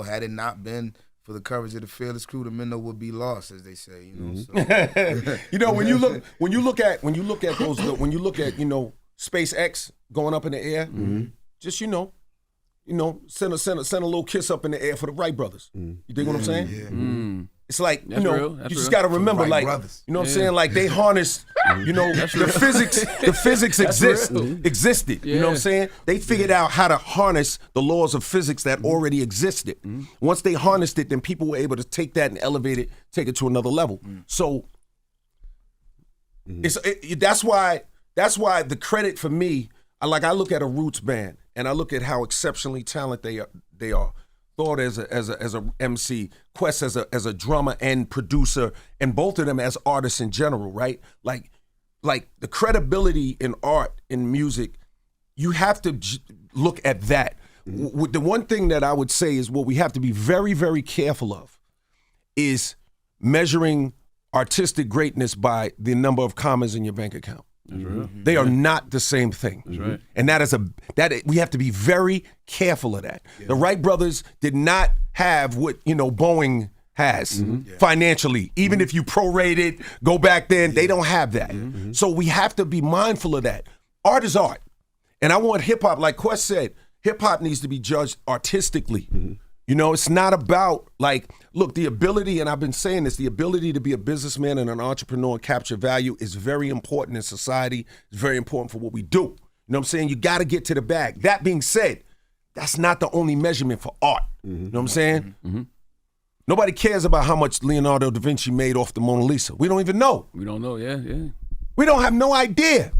had it not been for the coverage of the Fearless Crew, the Minnow would be lost, as they say, So. when you look at those, when you look at SpaceX going up in the air, just send a little kiss up in the air for the Wright brothers. You dig what I'm saying? Yeah. It's like, That's real. you just got to remember, like, brothers. you know what I'm saying? Like, they harnessed, the physics existed. You know what I'm saying? They figured out how to harness the laws of physics that already existed. Once they harnessed it, then people were able to take that and elevate it, take it to another level. So, that's why that's why the credit for me, I look at a roots band and I look at how exceptionally talented they are. Thought as a MC, Quest as a drummer and producer, and both of them as artists in general, right? Like the credibility in art, in music, you have to look at that. The one thing that I would say is what we have to be very, very careful of is measuring artistic greatness by the number of commas in your bank account. That's right. They are not the same thing. That's right. And that we have to be very careful of that. Yeah. The Wright brothers did not have what, Boeing has financially. Even if you prorate it, go back then, they don't have that. So we have to be mindful of that. Art is art. And I want hip hop, like Quest said, hip hop needs to be judged artistically. It's not about look, the ability, and I've been saying this, the ability to be a businessman and an entrepreneur and capture value is very important in society. It's very important for what we do. You know what I'm saying? You got to get to the bag. That being said, that's not the only measurement for art. You know what I'm saying? Nobody cares about how much Leonardo da Vinci made off the Mona Lisa. We don't even know. We don't know, yeah. We don't have no idea.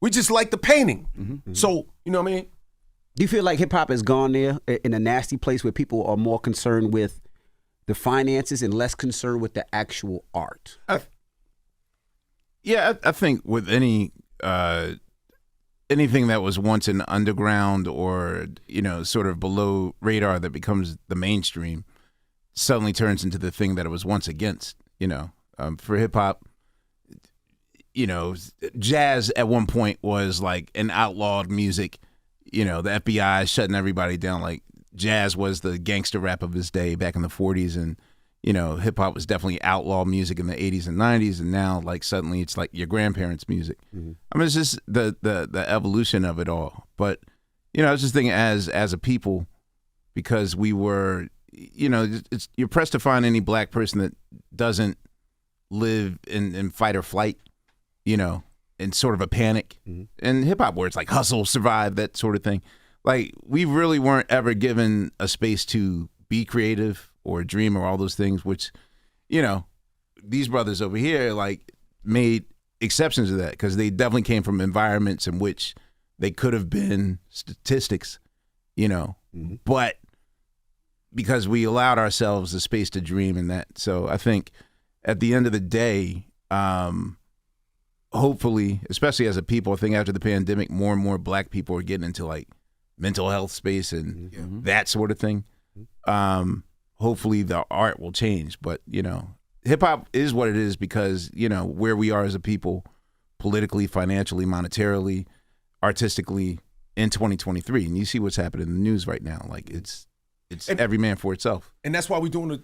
We just like the painting. So, you know what I mean? Do you feel like hip hop has gone there in a nasty place where people are more concerned with the finances and less concerned with the actual art? I think with anything that was once an underground or sort of below radar that becomes the mainstream suddenly turns into the thing that it was once against. For hip hop, jazz at one point was like an outlawed music. The FBI shutting everybody down. Like jazz was the gangster rap of his day back in the 40s, and hip hop was definitely outlaw music in the 80s and 90s, and now suddenly it's like your grandparents' music. I mean, it's just the evolution of it all. But I was just thinking as a people, because we were you're pressed to find any black person that doesn't live in fight or flight, in sort of a panic. And hip hop where it's like hustle, survive, that sort of thing. Like we really weren't ever given a space to be creative or dream or all those things, which, these brothers over here made exceptions to that because they definitely came from environments in which they could have been statistics, but because we allowed ourselves the space to dream in that. So I think at the end of the day, hopefully, especially as a people, I think after the pandemic, more and more black people are getting into mental health space and that sort of thing. Hopefully the art will change, but hip hop is what it is because, where we are as a people, politically, financially, monetarily, artistically in 2023. And you see what's happening in the news right now. It's every man for itself. And that's why we're doing it.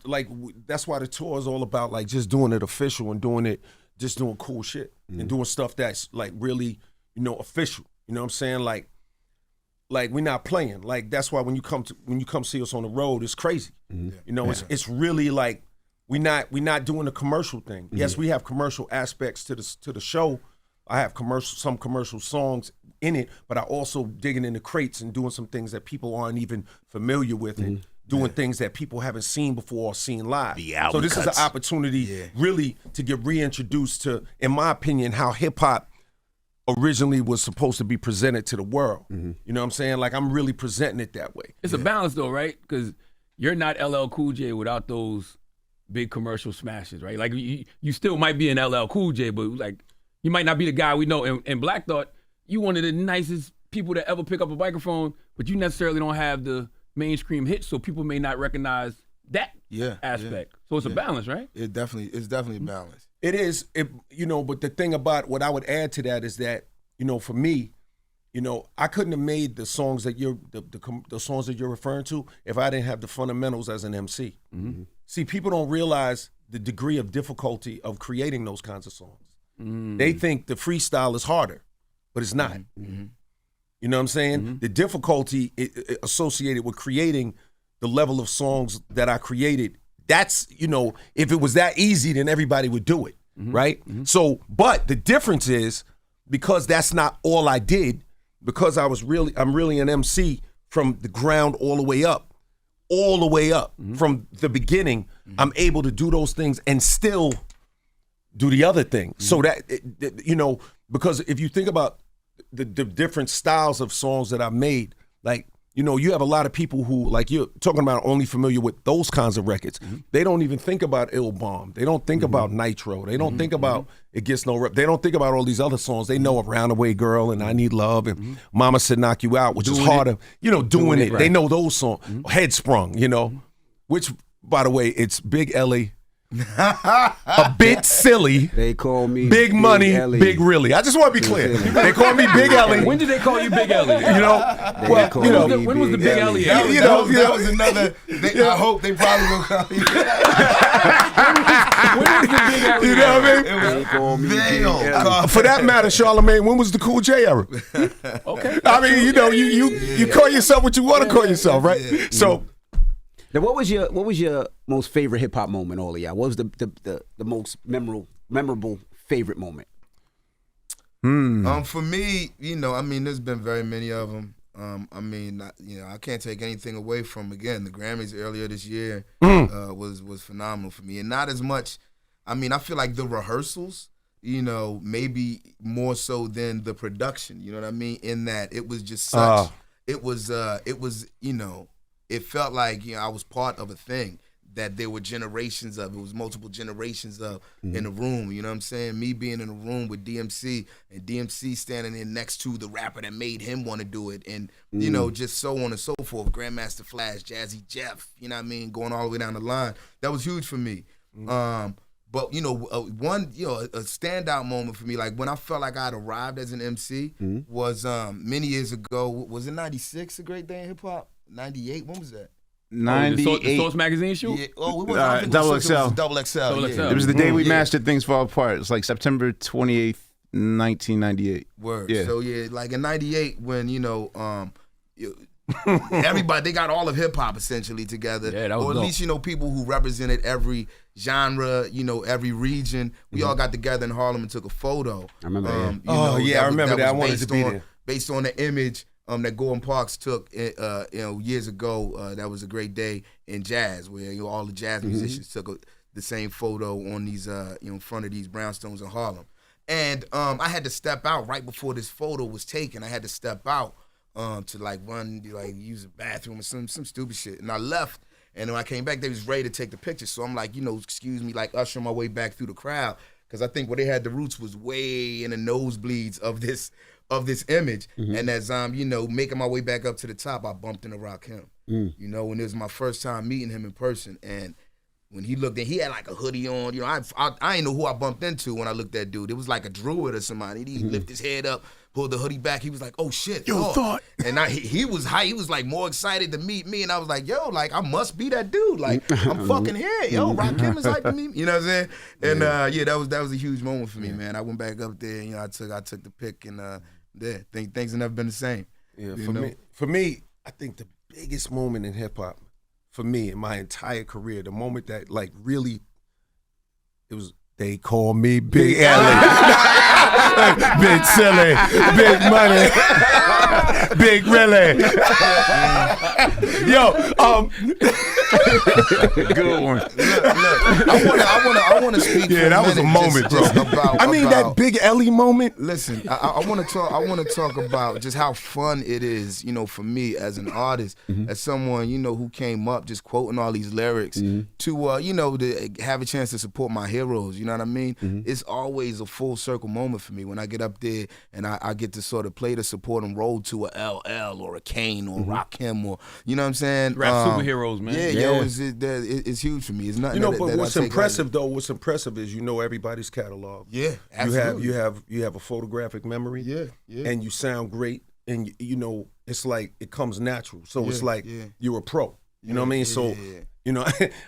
That's why the tour is all about just doing it official and doing cool shit and doing stuff that's really, official. You know what I'm saying? Like we're not playing. That's why when you come see us on the road, it's crazy. It's really we're not doing the commercial thing. Yes, we have commercial aspects to the show. I have some commercial songs in it, but I also digging in the crates and doing some things that people aren't even familiar with and doing things that people haven't seen before or seen live. So this is an opportunity really to get reintroduced to, in my opinion, how hip hop originally was supposed to be presented to the world. You know what I'm saying? I'm really presenting it that way. It's a balance though, right? Because you're not LL Cool J without those big commercial smashes, right? You still might be an LL Cool J, but you might not be the guy we know. And Black Thought, you one of the nicest people to ever pick up a microphone, but you necessarily don't have the mainstream hits, so people may not recognize that aspect. So it's a balance, right? It's definitely a balance. It is, but the thing about what I would add to that is that, for me, I couldn't have made the songs that the songs that you're referring to if I didn't have the fundamentals as an MC. See, people don't realize the degree of difficulty of creating those kinds of songs. They think the freestyle is harder, but it's not. You know what I'm saying? The difficulty associated with creating the level of songs that I created, that's, if it was that easy, then everybody would do it, right? So, but the difference is, because that's not all I did, because I'm really an MC from the ground all the way up, from the beginning, I'm able to do those things and still do the other thing. So that, because if you think about the different styles of songs that I made, like, you know, you have a lot of people who, like, you're talking about only familiar with those kinds of records. They don't even think about Ill Bomb. They don't think about Nitro. They don't think about It Gets No Rep. They don't think about all these other songs. They know Roundaway Girl and I Need Love and Mama Said Knock You Out, which is harder, you know, doing it. Right. They know those songs. Headsprung, you know, which, by the way, it's Big Ellie. A bit silly. They call me Big Money, Ellie. Big Really. I just want to be clear. They call me Big Ellie. When did they call you Big Ellie? You know, well, you know, when was the Big Ellie? That was another. I hope they probably gonna call you. When was the Big Ellie? You know what I mean? They call me Big Ellie. For that matter, Charlamagne, when was the Cool J era? Okay. I mean, you know, you call yourself what you want to call yourself, right? So. Now, what was your most favorite hip hop moment, all of y'all? What was the most memorable favorite moment? For me, you know, I mean, there's been very many of them. I mean, you know, I can't take anything away from, again, the Grammys earlier this year was phenomenal for me, and not as much. I mean, I feel like the rehearsals, you know, maybe more so than the production. You know what I mean? In that it was just such. It was, you know. It felt like, you know, I was part of a thing that there were generations of. It was multiple generations of in the room. You know what I'm saying? Me being in a room with DMC and DMC standing in next to the rapper that made him want to do it, and you know, just so on and so forth. Grandmaster Flash, Jazzy Jeff. You know what I mean? Going all the way down the line. That was huge for me. But you know, one, you know, a standout moment for me, like when I felt like I had arrived as an MC, was many years ago. Was it '96? A Great Day in Hip Hop. 98, when was that? 98. The Source Magazine shoot? Yeah. Oh, it was Double XL. Double XL. Yeah. It was the day we mastered Things Fall Apart. It was like September 28th, 1998. Word. Yeah. So yeah, like in '98 when, you know, everybody, they got all of hip hop essentially together. Yeah, that was or at dope. least, you know, people who represented every genre, you know, every region. We all got together in Harlem and took a photo. I remember that. You know, I remember that. I wanted based to be on- there. Based on the image that Gordon Parks took, you know, years ago. That was a great day in jazz, where, you know, all the jazz musicians took the same photo on these, you know, in front of these brownstones in Harlem. And I had to step out right before this photo was taken. I had to step out to like run, like use the bathroom or some stupid shit. And I left, and when I came back, they was ready to take the picture. So I'm like, you know, excuse me, like ushering my way back through the crowd, because I think where they had the roots was way in the nosebleeds of this image. And as I'm, you know, making my way back up to the top, I bumped into Rakim. You know, and it was my first time meeting him in person. And when he looked in, he had like a hoodie on. You know, I ain't know who I bumped into when I looked at dude. It was like a druid or somebody. He lifted his head up, pulled the hoodie back. He was like, "Oh shit, Yo, thought." And he was high. He was like more excited to meet me, and I was like, "Yo, like I must be that dude. Like I'm fucking here. Yo, Rakim is hyping me. You know what I'm saying?" And yeah, that was a huge moment for me, man. I went back up there. You know, I took the pic, and things have never been the same. Yeah, for me, I think the biggest moment in hip hop, for me in my entire career, the moment that like really, it was, they call me Big Ellie. Big silly, big money, big really. Yo, Good one. Look, I want to speak. yeah, for that was a minute moment, just bro. about, I mean, that Big Ellie moment. Listen, I want to talk. I want to talk about just how fun it is, you know, for me as an artist, as someone, you know, who came up just quoting all these lyrics to, you know, to have a chance to support my heroes. You know what I mean? It's always a full circle moment for me when I get up there and I get to sort of play the supporting role to a LL or a Kane or Rakim or, you know what I'm saying? Rap superheroes, man. Yeah, yo, it's huge for me. It's not. You know, but what's impressive though, what's impressive is you know everybody's catalog. Yeah, absolutely. You have a photographic memory. Yeah. And you sound great, and you know it's like it comes natural. So it's like you're a pro. You know what I mean? So you know,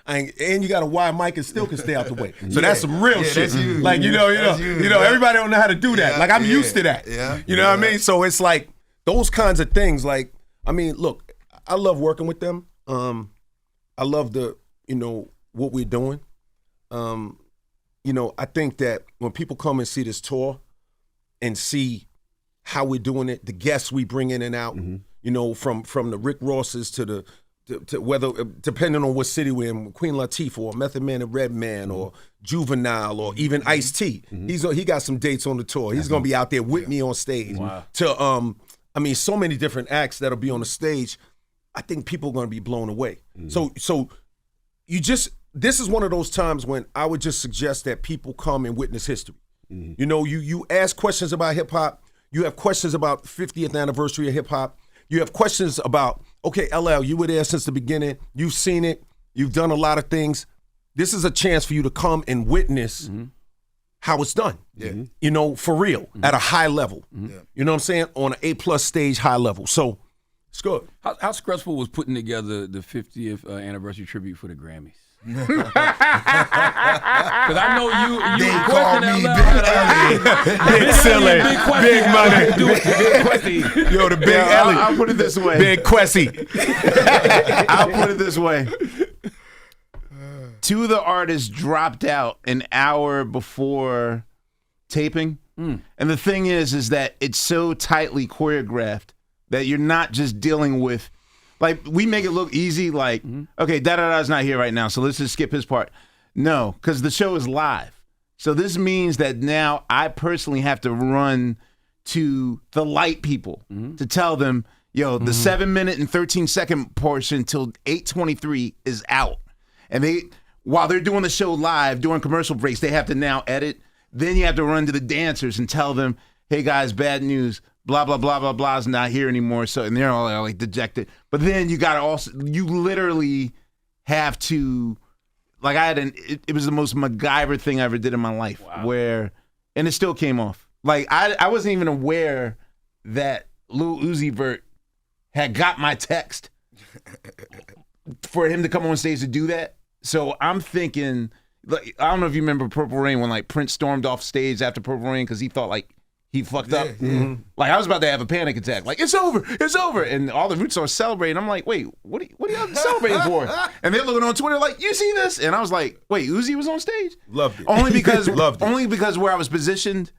and you got a wide mic and still can stay out the way. So that's some real shit. That's huge. Like you know, everybody don't know how to do that. Like I'm used to that. Yeah. You know what I mean? So it's like those kinds of things. Like I mean, look, I love working with them. I love you know, what we're doing. You know, I think that when people come and see this tour and see how we're doing it, the guests we bring in and out, you know, from the Rick Rosses to the whether depending on what city we're in, Queen Latifah or Method Man and Redman or Juvenile or even Ice-T. He got some dates on the tour. He's gonna be out there with me on stage. Wow. I mean, so many different acts that'll be on the stage. I think people are gonna be blown away. So this is one of those times when I would just suggest that people come and witness history. You know, you ask questions about hip hop. You have questions about the 50th anniversary of hip hop. You have questions about, okay, LL, you were there since the beginning. You've seen it. You've done a lot of things. This is a chance for you to come and witness how it's done. You know, for real, at a high level. You know what I'm saying? On an A+ stage, high level. So it's good. How stressful was putting together the 50th anniversary tribute for the Grammys? Because I know you call me Big Silly, Big Money, Big Questy. Yo, the Big Ellie. I'll put it this way. Big Questy. I'll put it this way. Two of the artists dropped out an hour before taping. And the thing is that it's so tightly choreographed that you're not just dealing with, like, we make it look easy, like, okay, da-da-da's not here right now, so let's just skip his part. No, because the show is live. So this means that now I personally have to run to the light people to tell them, yo, the 7-minute and 13-second portion till 8:23 is out. And while they're doing the show live, during commercial breaks, they have to now edit. Then you have to run to the dancers and tell them, hey guys, bad news. Blah, blah, blah, blah, blah is not here anymore. So, and they're all like dejected. But then you got to also, you literally have to, like it was the most MacGyver thing I ever did in my life. Wow. And it still came off. Like I wasn't even aware that Lil Uzi Vert had got my text for him to come on stage to do that. So I'm thinking, like, I don't know if you remember Purple Rain when like Prince stormed off stage after Purple Rain because he thought like, he fucked up. Like, I was about to have a panic attack. Like, it's over. And all the Roots are celebrating. I'm like, wait, what are y'all celebrating for? And they're looking on Twitter like, you see this? And I was like, wait, Uzi was on stage? Loved it. Only because Loved where I was positioned,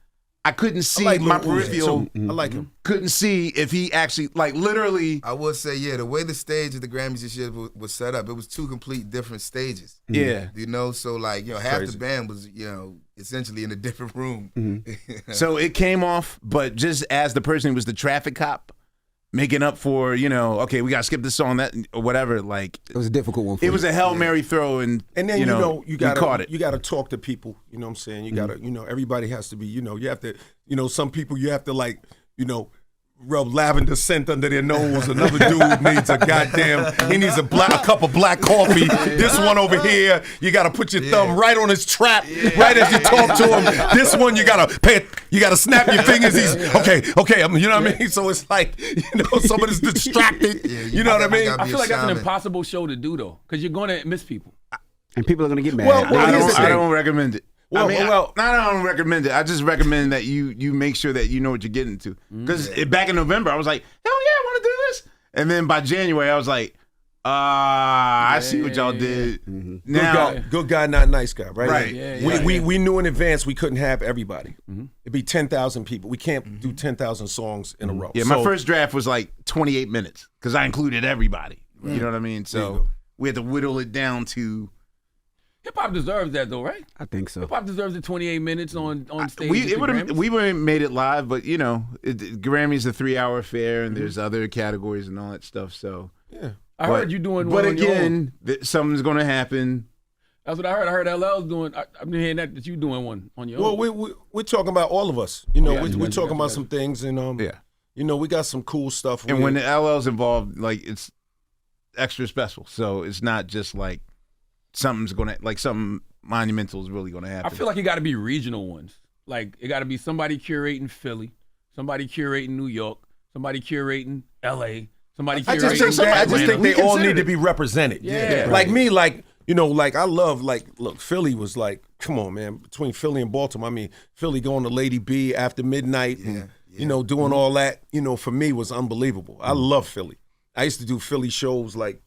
I couldn't see my peripheral. I like him. Couldn't see if he actually, like, literally. I would say, yeah, the way the stage of the Grammys this year was set up, it was two complete different stages. Yeah. You know, so like, you know, half the band was, you know, essentially in a different room. So it came off, but just as the person who was the traffic cop, making up for, you know, okay, we got to skip this song, that, or whatever. Like, it was a difficult one for It was a Hail Mary throw, and then, you caught it. You got to talk to people, you know what I'm saying? You got to, you know, everybody has to be, you know, you have to, you know, some people you have to, like, you know, rub lavender scent under their nose. Another dude needs he needs a cup of black coffee. This one over here, you got to put your thumb right on his trap, right as you talk to him. This one, you got to snap your fingers. He's okay. You know what I mean? So it's like, you know, somebody's distracted. You know what I mean? I feel like that's an impossible show to do though, because you're going to miss people. And people are going to get mad. Well, I don't recommend it. Well, I don't recommend it. I just recommend that you make sure that you know what you're getting to. Because back in November, I was like, hell yeah, I want to do this. And then by January, I was like, I see what y'all did. Now, good guy, not nice guy, right? Right. We knew in advance we couldn't have everybody. It'd be 10,000 people. We can't do 10,000 songs in a row. Yeah, my first draft was like 28 minutes because I included everybody. You know what I mean? So we had to whittle it down to. Hip hop deserves that though, right? I think so. Hip hop deserves the 28 minutes on stage. We would have made it live, but you know, Grammy's a 3-hour affair, and there's other categories and all that stuff. So yeah, I heard you doing one. But on your again, something's going to happen. That's what I heard. I heard LL's doing. I've been hearing that you doing one on your own. Well, we're talking about all of us. You know, we're talking about some things, and you know, we got some cool stuff. And when the LL's involved, like, it's extra special. So it's not just like. Something monumental is really gonna happen. I feel like it got to be regional ones. Like it got to be somebody curating Philly, somebody curating New York, somebody curating LA, somebody curating. I just think they all need to be represented. Yeah. Like me, like, you know, like I love, like, look, Philly was like, come on, man, between Philly and Baltimore. I mean, Philly going to Lady B after midnight, and, you know, doing all that, you know, for me was unbelievable. I love Philly. I used to do Philly shows like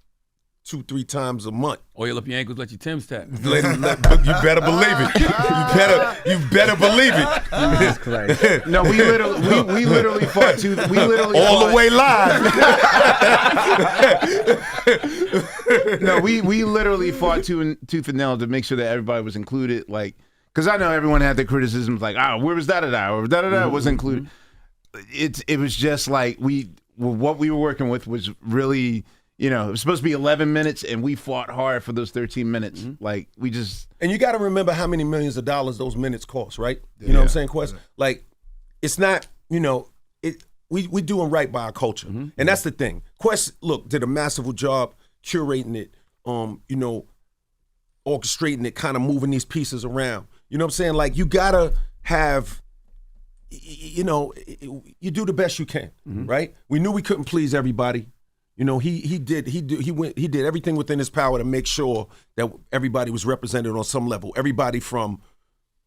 2-3 times a month. Oil up your ankles, let your Tim's tap. You better believe it. You better believe it. No, we literally fought tooth. We literally all fought, the way live. No, we literally fought tooth and nail to make sure that everybody was included. Like, because I know everyone had their criticisms, like, where was da-da-da, or da-da-da wasn't included. It was just like what we were working with was really, it was supposed to be 11 minutes, and we fought hard for those 13 minutes. Like, we just... And you got to remember how many millions of dollars those minutes cost, right? You know what I'm saying, Quest? Like, it's not, we doing right by our culture. And that's the thing. Quest, look, did a massive job curating it, orchestrating it, kind of moving these pieces around. You know what I'm saying? Like, you got to have... you do the best you can, right? We knew we couldn't please everybody. He did everything within his power to make sure that everybody was represented on some level. Everybody from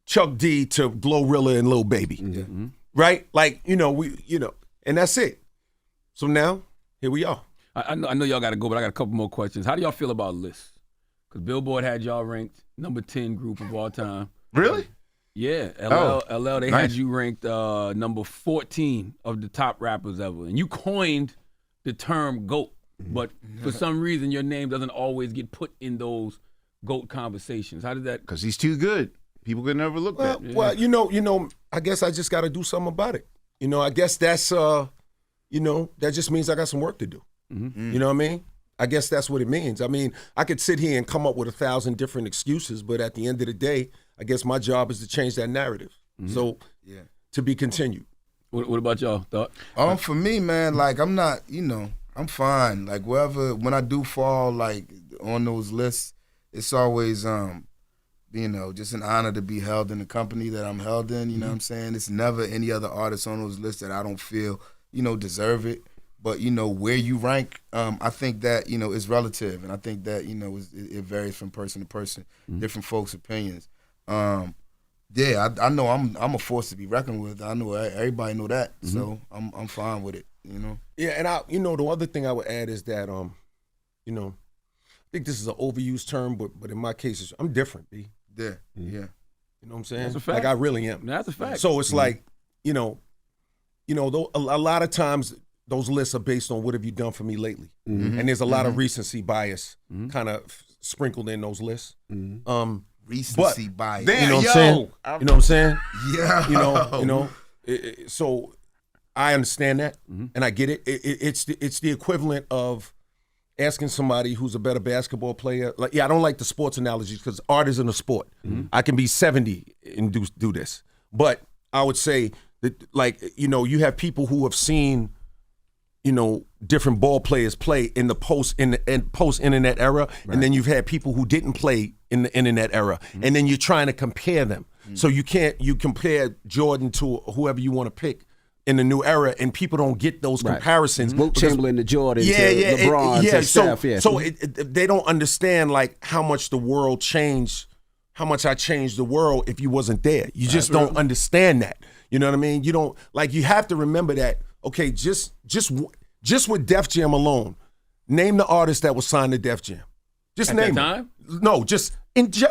Chuck D to Glorilla and Lil Baby, right? Like, and that's it. So now, here we are. I know y'all got to go, but I got a couple more questions. How do y'all feel about lists? Because Billboard had y'all ranked number 10 group of all time. Really? Yeah, LL, they had you ranked number 14 of the top rappers ever. And you coined the term GOAT, but for some reason your name doesn't always get put in those GOAT conversations. How did that? Because he's too good. People can overlook that. Well, I guess I just got to do something about it. I guess that's, that just means I got some work to do. You know what I mean? I guess that's what it means. I mean, I could sit here and come up with 1,000 different excuses, but at the end of the day, I guess my job is to change that narrative. So, to be continued. What about y'all? Thought? For me, man, like, I'm not, I'm fine. Like, when I do fall, like, on those lists, it's always, just an honor to be held in the company that I'm held in, you know what I'm saying? It's never any other artist on those lists that I don't feel, deserve it. But, where you rank, I think that, is relative. And I think that, it varies from person to person, different folks' opinions. I know I'm a force to be reckoned with. I know everybody know that. So I'm fine with it, Yeah, and the other thing I would add is that, I think this is an overused term, but in my case, I'm different, B. Yeah. You know what I'm saying? That's a fact. Like, I really am. That's a fact. So it's like, a lot of times those lists are based on what have you done for me lately. And there's a lot of recency bias kind of sprinkled in those lists. Recency bias. You know what I'm saying? You know what I'm saying? Yeah. So I understand that, and I get it. It's the equivalent of asking somebody who's a better basketball player. Like, I don't like the sports analogies because art isn't a sport. I can be 70 and do this, but I would say that, like, you have people who have seen, different ball players play in the post-internet era, and then you've had people who didn't play in the internet era, and then you're trying to compare them. So you compare Jordan to whoever you want to pick in the new era, and people don't get those comparisons. Wilt Chamberlain to Jordan to LeBron to Steph. So they don't understand, like, how much the world changed, how much I changed the world if you wasn't there. You just don't understand that. You know what I mean? You don't, like, you have to remember that. Okay, just with Def Jam alone, name the artist that was signed to Def Jam. Just At name that it. time? No, just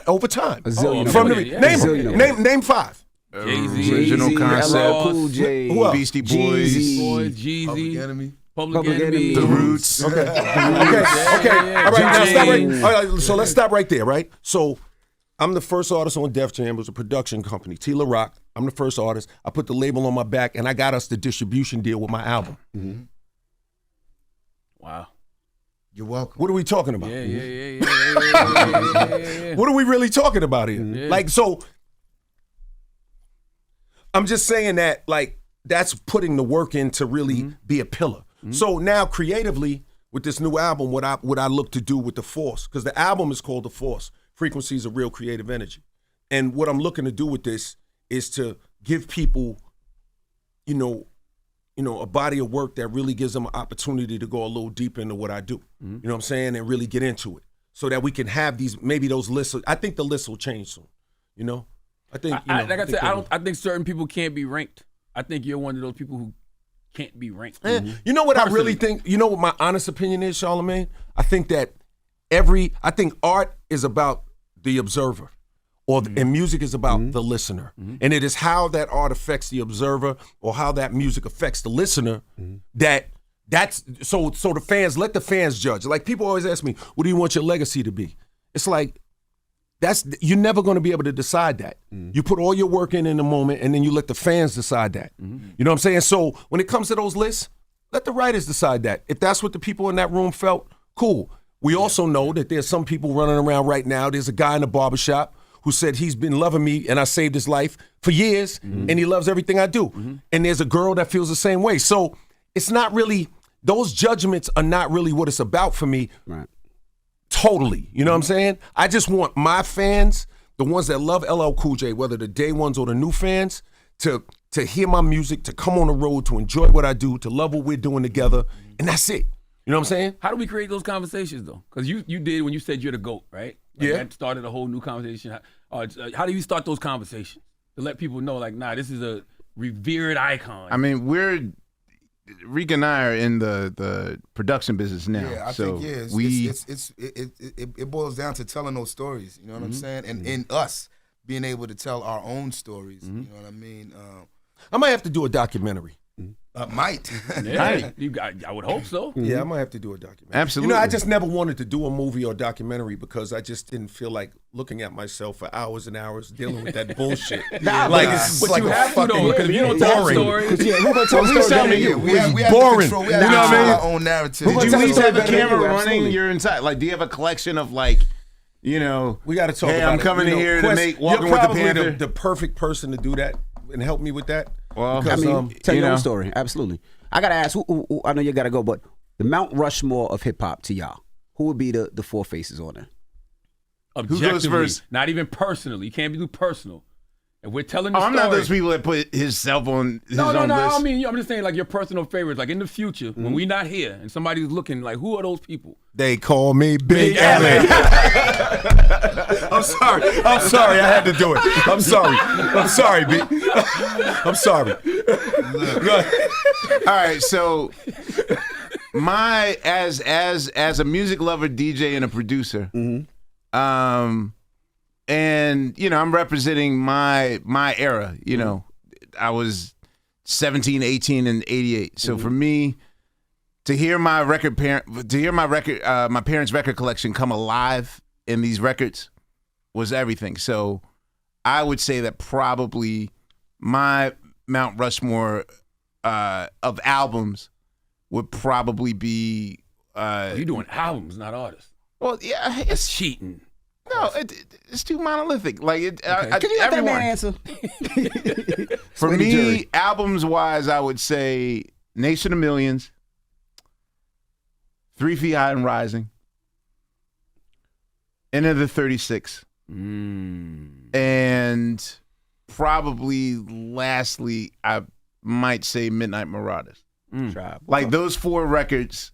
over time. A zillion. Name 5. Jay-Z, Original Concept, Cool J, Who else? Beastie Boys, Jeezy, Public Public Enemy, The Roots. Okay. All right, now stop right. All right, so let's stop right there, right? So I'm the first artist on Def Jam. It was a production company, Tila Rock. I'm the first artist. I put the label on my back, and I got us the distribution deal with my album. Wow. You're welcome. What are we talking about? Yeah. What are we really talking about here? Yeah. Like, so I'm just saying that, like, that's putting the work in to really be a pillar. So now creatively with this new album, what I look to do with The Force, because the album is called The Force, Frequencies of Real Creative Energy. And what I'm looking to do with this is to give people, a body of work that really gives them an opportunity to go a little deeper into what I do. You know what I'm saying? And really get into it. So that we can have maybe those lists. I think the lists will change soon. I think, I think certain people can't be ranked. I think you're one of those people who can't be ranked. You know what I really think? You know what my honest opinion is, Charlamagne? I think that I think art is about the observer, and music is about the listener. And it is how that art affects the observer or how that music affects the listener that's so the fans, let the fans judge. Like people always ask me, what do you want your legacy to be? It's like, you're never going to be able to decide that. You put all your work in the moment and then you let the fans decide that. You know what I'm saying? So when it comes to those lists, let the writers decide that. If that's what the people in that room felt, cool. We also know that there's some people running around right now. There's a guy in the barbershop who said he's been loving me and I saved his life for years and he loves everything I do. And there's a girl that feels the same way. So it's not really, those judgments are not really what it's about for me. Right. Totally. You know what I'm saying? I just want my fans, the ones that love LL Cool J, whether the day ones or the new fans, to hear my music, to come on the road, to enjoy what I do, to love what we're doing together, and that's it. You know what I'm saying? How do we create those conversations, though? Because you did when you said you're the GOAT, right? Like that started a whole new conversation. How do you start those conversations to let people know, like, nah, this is a revered icon? I mean, Reek and I are in the production business now. Yeah, I think it boils down to telling those stories. You know what I'm saying? And in us being able to tell our own stories. You know what I mean? I might have to do a documentary. Might. Yeah, I would hope so. Yeah, I might have to do a documentary. Absolutely. You know, I just never wanted to do a movie or documentary because I just didn't feel like looking at myself for hours and hours dealing with that bullshit. This is like you a have to, though, because if you don't tell the story. Who gonna tell the story? We have boring. control. We You have know what I mean? our own narrative. Did you at least have a camera running Absolutely. your entire, like, do you have a collection of, like, you know, We got to talk hey, about I'm it. coming You know, here to Quest, make Walking you're with the probably Panther? the perfect person to do that and help me with that. Well, Because, Tell you your know. own story. Absolutely. I gotta ask. Who, I know you gotta go, but the Mount Rushmore of hip hop to y'all, who would be the four faces on there? Objectively, goes first? not even personally. You can't be too personal. If we're telling the I'm story, not those people that put himself on his No, own list. I mean, I'm just saying, like, your personal favorites. Like, in the future, when we're not here and somebody's looking, like, who are those people? they call me Big Ellie. I'm sorry. I had to do it. I'm sorry, B. I'm sorry. All right, so as a music lover, DJ, and a producer, and you know, I'm representing my era. You know, I was 17, 18, and 88. So for me, to hear my parents' record collection come alive in these records was everything. So I would say that probably my Mount Rushmore of albums would probably be. You're doing albums, not artists. Well, yeah, It's it's cheating. no, it's too monolithic. Like it, Can you let that man answer? For Sway the me, jury. albums wise, I would say Nation of Millions, 3 Feet High and Rising, Into the 36, and probably lastly, I might say Midnight Marauders. Like those 4 records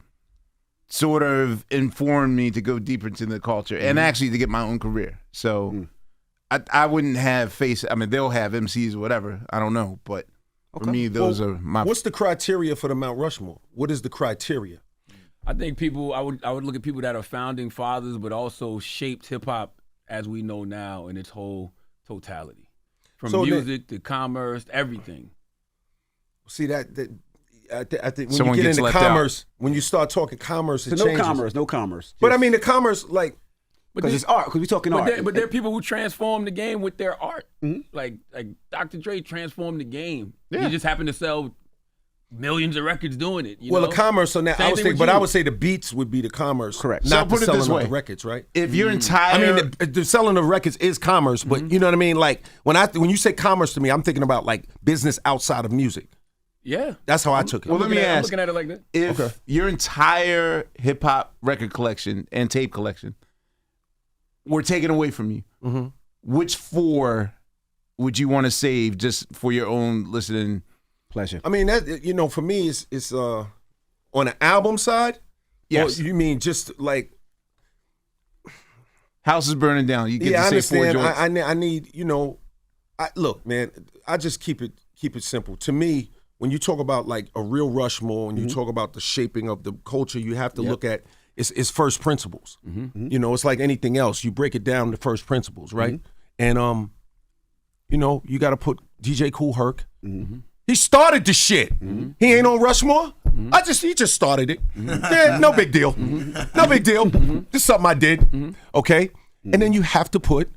sort of informed me to go deeper into the culture and actually to get my own career. So I wouldn't have they'll have MCs or whatever. I don't know. But for me, those are my. What's the criteria for the Mount Rushmore? What is the criteria? I think I would look at people that are founding fathers, but also shaped hip hop as we know now in its whole totality, from music to commerce, everything. See that I think when Someone you get gets into left commerce, when you start talking commerce, it So changes. no commerce. But I mean, the commerce, like, Because it's art. Because we're talking art. But there are people who transform the game with their art. Like Dr. Dre transformed the game. He just happened to sell millions of records doing it. You know? the commerce on that, Same I would thing say, with but you. I would say the beats would be the commerce. Correct. Not So the put it this selling of way. the records, right? If your entire, I mean, the selling of records is commerce, but you know what I mean? Like, when you say commerce to me, I'm thinking about, like, business outside of music. Yeah. That's how I took it. Well, let me I'm ask. looking at it like that. If your entire hip hop record collection and tape collection were taken away from you, which 4 would you want to save just for your own listening Pleasure. I mean, that, you know, for me, it's on an album side. Yes. Or you mean just like? House is burning down. You get Yeah, I to say 4 understand. joints. I need, you know, look, man. I just keep it simple. To me, when you talk about like a real Rushmore, and you talk about the shaping of the culture, you have to look at it's first principles. You know, it's like anything else. You break it down to first principles, right? And you know, you got to put DJ Kool Herc. He started the shit. He ain't on Rushmore. He just started it. Yeah, no big deal. No big deal. Just something I did. Okay? And then you have to put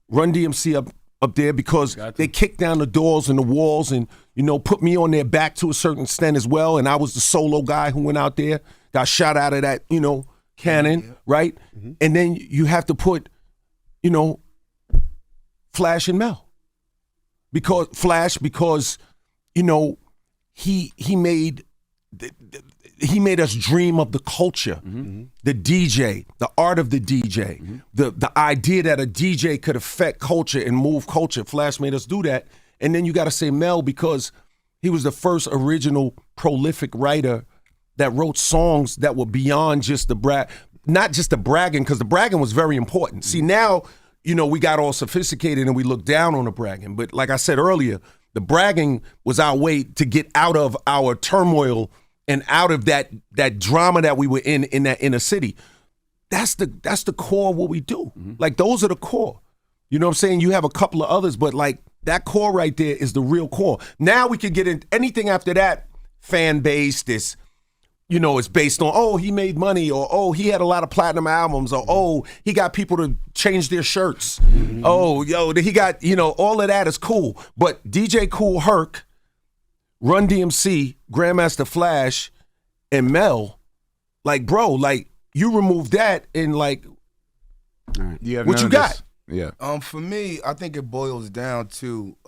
Run DMC up there because they kicked down the doors and the walls and, you know, put me on their back to a certain extent as well. And I was the solo guy who went out there, got shot out of that, you know, cannon, right? And then you have to put, you know, Flash and Mel. Because you know, he made us dream of the culture, the DJ, the art of the DJ, the idea that a DJ could affect culture and move culture. Flash made us do that. And then you got to say Mel because he was the first original prolific writer that wrote songs that were beyond just not just the bragging, because the bragging was very important. See, now, you know, we got all sophisticated and we look down on the bragging. But like I said earlier, the bragging was our way to get out of our turmoil and out of that drama that we were in that inner city. That's the core of what we do. Like, those are the core. You know what I'm saying? You have a couple of others, but like that core right there is the real core. Now we can get in anything after that, fan base, this, you know, it's based on, oh, he made money, or oh, he had a lot of platinum albums, or oh, he got people to change their shirts. Oh, yo, he got, you know, all of that is cool. But DJ Kool Herc, Run DMC, Grandmaster Flash, and Mel, like, bro, like, you remove that and like, what you got? Yeah. For me, I think it boils down to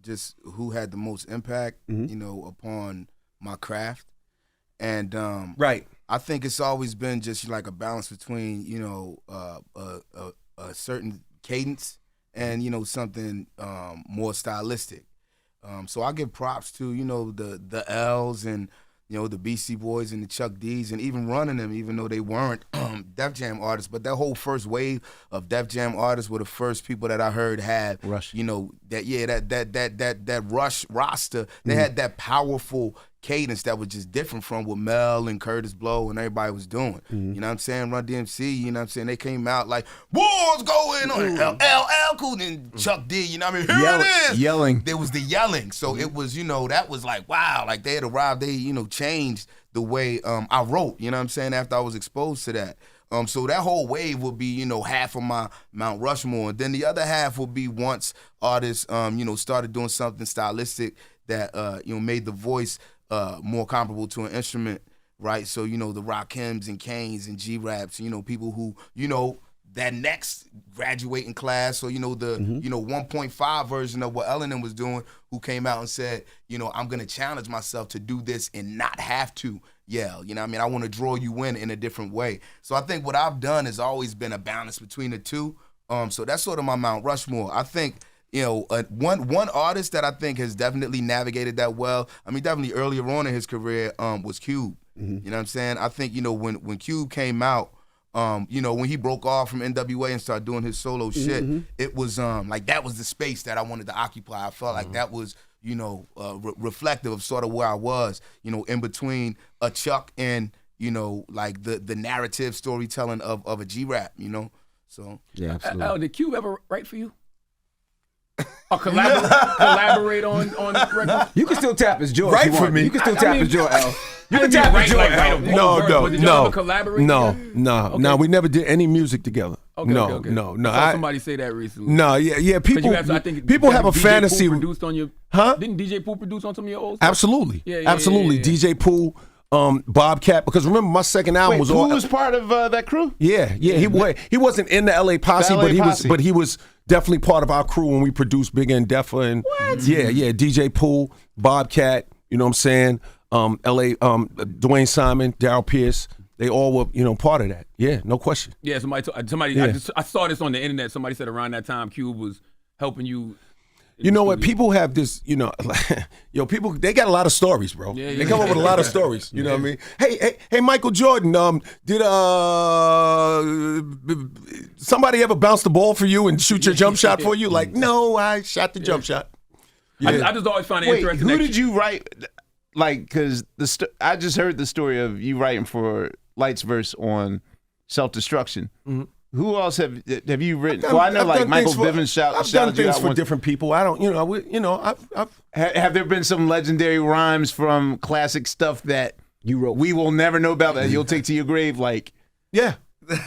just who had the most impact, you know, upon my craft. And right, I think it's always been just like a balance between, you know, a certain cadence and, you know, something more stylistic. So I give props to, you know, the L's and, you know, the BC Boys and the Chuck D's and even running them, even though they weren't Def Jam artists. But that whole first wave of Def Jam artists were the first people that I heard had, Rush. You know, that Rush roster. They had that powerful cadence that was just different from what Mel and Curtis Blow and everybody was doing. You know what I'm saying? Run DMC, you know what I'm saying? They came out like, what's going on? LL Cool and Chuck D, you know what I mean? Here it is. Yelling. There was the yelling. So it was, you know, that was like, wow, like they had arrived, they, you know, changed the way I wrote, you know what I'm saying, after I was exposed to that. So that whole wave would be, you know, half of my Mount Rushmore. And then the other half would be once artists, you know, started doing something stylistic that, you know, made the voice more comparable to an instrument, right? So, you know, the Rakims and Kanes and G-Raps, you know, people who, you know, that next graduating class, or, you know, the, you know, 1.5 version of what Ellen was doing, who came out and said, you know, I'm going to challenge myself to do this and not have to yell. You know what I mean? I want to draw you in a different way. So I think what I've done has always been a balance between the two. So that's sort of my Mount Rushmore. I think, you know, one artist that I think has definitely navigated that well, I mean, definitely earlier on in his career, was Cube. You know what I'm saying? I think, you know, when Cube came out, you know, when he broke off from NWA and started doing his solo shit, it was like that was the space that I wanted to occupy. I felt like that was, you know, reflective of sort of where I was, you know, in between a Chuck and, you know, like the narrative storytelling of a G-Rap, you know? So yeah, absolutely. Did Cube ever write for you? Or collaborate on records? You can still tap his jaw. Right for me. You can still tap his jaw, L. You can didn't tap mean his jaw, right, L. like, No, we never did any music together. Okay, no. I saw somebody say that recently. No, yeah. People People have a DJ fantasy. Pooh produced on your, Huh? Didn't DJ Pooh produce on some of your old stuff? Absolutely. Yeah, Absolutely. yeah. DJ Pooh, Bobcat, because remember my second album was Who all. was part of that crew? Yeah. He wasn't in the LA Posse, The LA Posse. but he was definitely part of our crew when we produced Biggie and Deffa and yeah, DJ Pooh, Bobcat, you know what I'm saying? LA, Dwayne Simon, Daryl Pierce, they all were, you know, part of that. Yeah, no question. Yeah, somebody. Yeah. I saw this on the internet. Somebody said around that time Cube was helping you. You know what? People have this, you know, yo, people, they got a lot of stories, bro. They come up with a lot of stories. You know what I mean? Hey, Michael Jordan, did somebody ever bounce the ball for you and shoot your jump shot for you? Like, no, I shot the jump shot. I just always find it interesting. Who did you write? Like, because I just heard the story of you writing for Light's verse on Self-Destruction. Mm-hmm. Who else have you written? I know like Michael Bivins shouted I've done things for once. different people. I don't, Have there been some legendary rhymes from classic stuff that you wrote we will never know about that you'll take to your grave? Like, yeah. Why?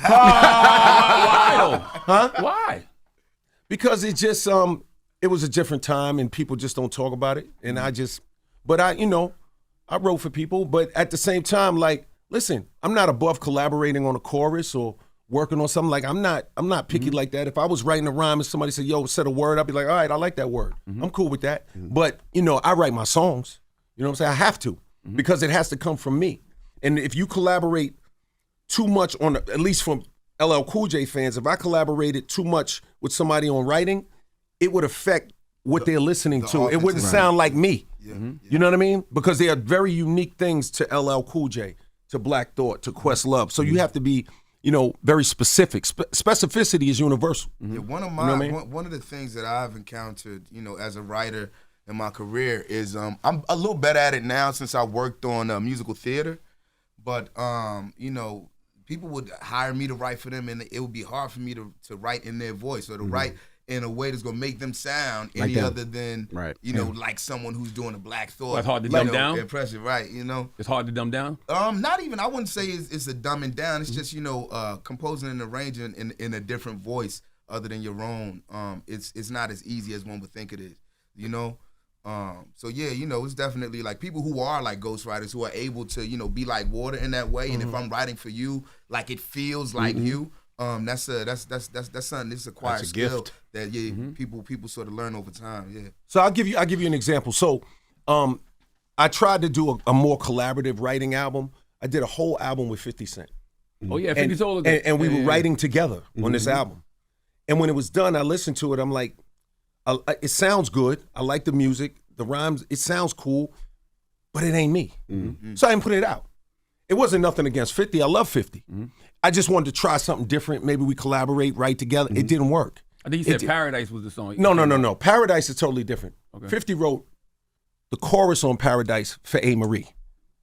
Huh? Why? Because it just it was a different time and people just don't talk about it. And I wrote for people, but at the same time, like, listen, I'm not above collaborating on a chorus or working on something. Like, I'm not picky like that. If I was writing a rhyme and somebody said, yo, said a word, I'd be like, all right, I like that word. I'm cool with that. But, I write my songs. You know what I'm saying? I have to because it has to come from me. And if you collaborate too much on, at least from LL Cool J fans, if I collaborated too much with somebody on writing, it would affect what they're listening to. It wouldn't sound like me. Yeah. You know what I mean? Because they are very unique things to LL Cool J, to Black Thought, to Questlove. So you have to be, very specific. Specificity is universal. Yeah, one of the things that I've encountered, as a writer in my career is I'm a little better at it now since I worked on musical theater. But people would hire me to write for them, and it would be hard for me to write in their voice or to write in a way that's gonna make them sound like any them. other than like someone who's doing a Black Thought. That's hard to dumb down. Impressive, right? It's hard to dumb down. Not even. I wouldn't say it's a dumbing down. It's just composing and arranging in a different voice other than your own. It's not as easy as one would think it is. So yeah, it's definitely like people who are like ghostwriters who are able to be like water in that way. And if I'm writing for you, like it feels like you. That's something. It's acquired skill gift that people sort of learn over time. Yeah. So I'll give you an example. So, I tried to do a more collaborative writing album. I did a whole album with 50 Cent. Oh yeah, 50 Soul. And we were writing together on this album. And when it was done, I listened to it. I'm like, it sounds good. I like the music, the rhymes. It sounds cool, but it ain't me. So I didn't put it out. It wasn't nothing against 50. I love 50. I just wanted to try something different. Maybe we collaborate, write together. It didn't work. I think you said Paradise was the song. No. Paradise is totally different. Okay. 50 wrote the chorus on Paradise for A. Marie,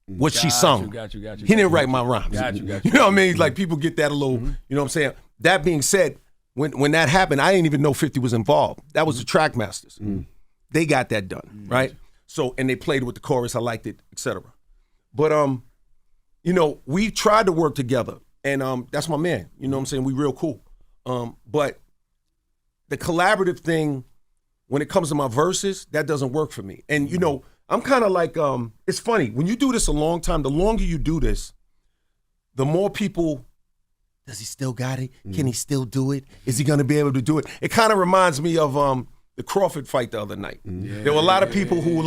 what she sung. Got you. He didn't write my rhymes. Got you. You know what I mean? Like people get that a little, you know what I'm saying? That being said, when that happened, I didn't even know 50 was involved. That was the track masters. They got that done, right? So, and they played with the chorus. I liked it, etc. But, we tried to work together. And that's my man. You know what I'm saying? We real cool. But the collaborative thing, when it comes to my verses, that doesn't work for me. And, I'm kind of like, it's funny. When you do this a long time, the longer you do this, the more people, does he still got it? Can he still do it? Is he going to be able to do it? It kind of reminds me of the Crawford fight the other night. There were a lot of people who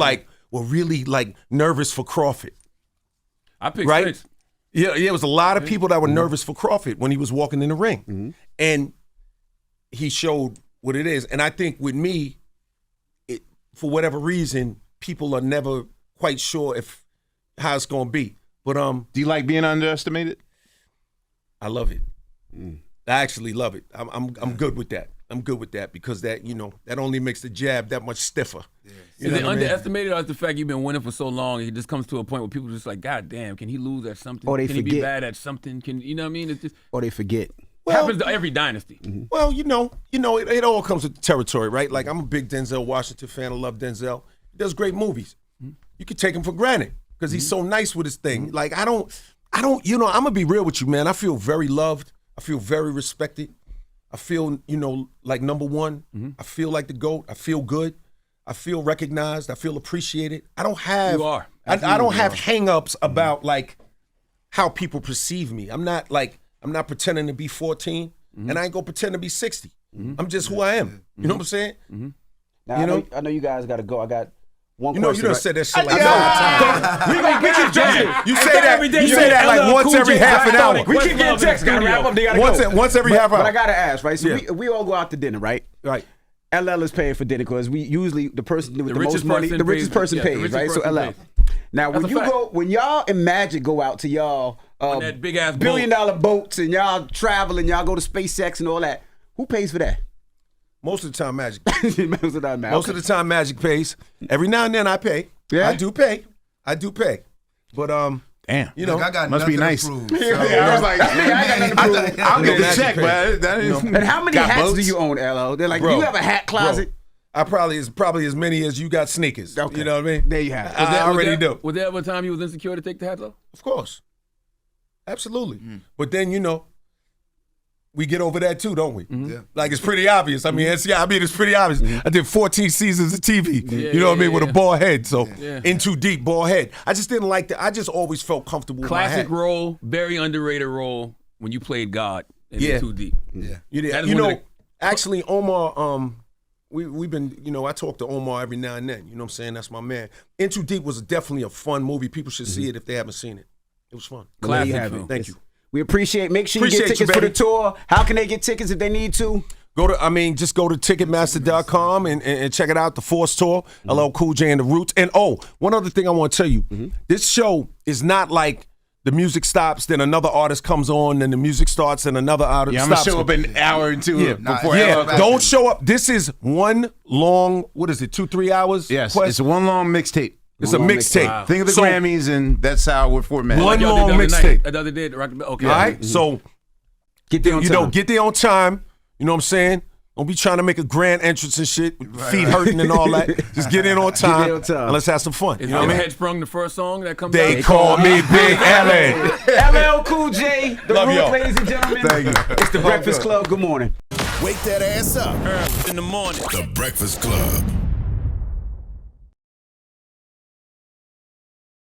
were really nervous for Crawford. I picked right? 6. Yeah, it was a lot of people that were nervous for Crawford when he was walking in the ring. And he showed what it is. And I think with me, for whatever reason, people are never quite sure how it's going to be. But do you like being underestimated? I love it. I actually love it. I'm good with that. I'm good with that because that only makes the jab that much stiffer. Is it underestimated or is the fact you've been winning for so long, it just comes to a point where people are just like, God damn, can he lose at something? Or they can forget. he be bad at something? You know what I mean? It's just Or they forget. happens to every dynasty. Well, it all comes with the territory, right? Like I'm a big Denzel Washington fan. I love Denzel. He does great movies. You can take him for granted because he's so nice with his thing. Like I don't, I'm gonna be real with you, man. I feel very loved. I feel very respected. I feel, like number one. I feel like the GOAT. I feel good. I feel recognized. I feel appreciated. I don't have. You are. I don't have hang-ups about like how people perceive me. I'm not pretending to be 14, and I ain't gonna pretend to be 60. I'm just who I am. You know what I'm saying? Now, I know you guys got to go. I got one You question. done right? said that shit like we keep judging. You say that like once every half an hour. We keep getting texts. Got to wrap up. They got to go. Once every half hour. But I got to ask, right? So we all go out to dinner, right? Right. LL is paying for dinner because we usually the person with the most richest money, person the richest pays- person yeah, the pays, richest right? So person LL. pays. Now That's a fact. when y'all and Magic go out to y'all On that big-ass boat. billion-dollar boats and y'all travel and y'all go to SpaceX and all that, who pays for that? Most of the time, Magic. Most of the time, Magic pays. Every now and then, I pay. Yeah? I do pay. But Damn. You know, Look, I got must be nothing nice. to prove, so, I was like, I'll get the magic check, pay. but that is. And how many got hats boats? do you own, LL? They're like, Bro, do you have a hat closet? I probably as many as you got sneakers. Okay. You know what I mean? There you have it. I already do. Was there ever a time you was insecure to take the hats off? Of course. Absolutely. But then, you know, we get over that too, don't we? Yeah. Like, it's pretty obvious. I mean, it's pretty obvious. I did 14 seasons of TV, you know what I mean, with a bald head. So, in too deep, bald head. I just didn't like that. I just always felt comfortable with my Classic hat. role, very underrated role when you played God in Too Deep. Yeah. That is You one of know, actually, Omar, we've been, you know, I talk to Omar every now and then. You know what I'm saying? That's my man. In Too Deep was definitely a fun movie. People should see it if they haven't seen it. It was fun. Classic There you have film. it. Thank you. We appreciate. Make sure you get Appreciate you, tickets for the baby. tour. How can they get tickets if they need to? Just go to Ticketmaster.com and check it out, the Force Tour, LL Cool J and the Roots. And one other thing I want to tell you. This show is not like the music stops, then another artist comes on, then the music starts, and another artist Yeah, I'm gonna stops. show up an hour or two before. Don't show up. This is one long, 2-3 hours? Yes, Quest? it's one long mixtape. It's a mixtape. Wow. Think of the So- Grammys, and that's how we're formatted. One Y'all long did the other mixtape. night. The other day, Rock the Bell. Okay. All right? So, Get there on time. get there on time. You know what I'm saying? Don't be trying to make a grand entrance and shit, with feet hurting and all that. Just get in on time, there on time. and let's have some fun. Is You know what I mean? Head Sprung the first song that comes They out? call me Big L.A. LL Cool J, the Love Roots, y'all. ladies and gentlemen. Thank you. It's the Breakfast Club. Good morning. Wake that ass up. In the morning. The Breakfast Club.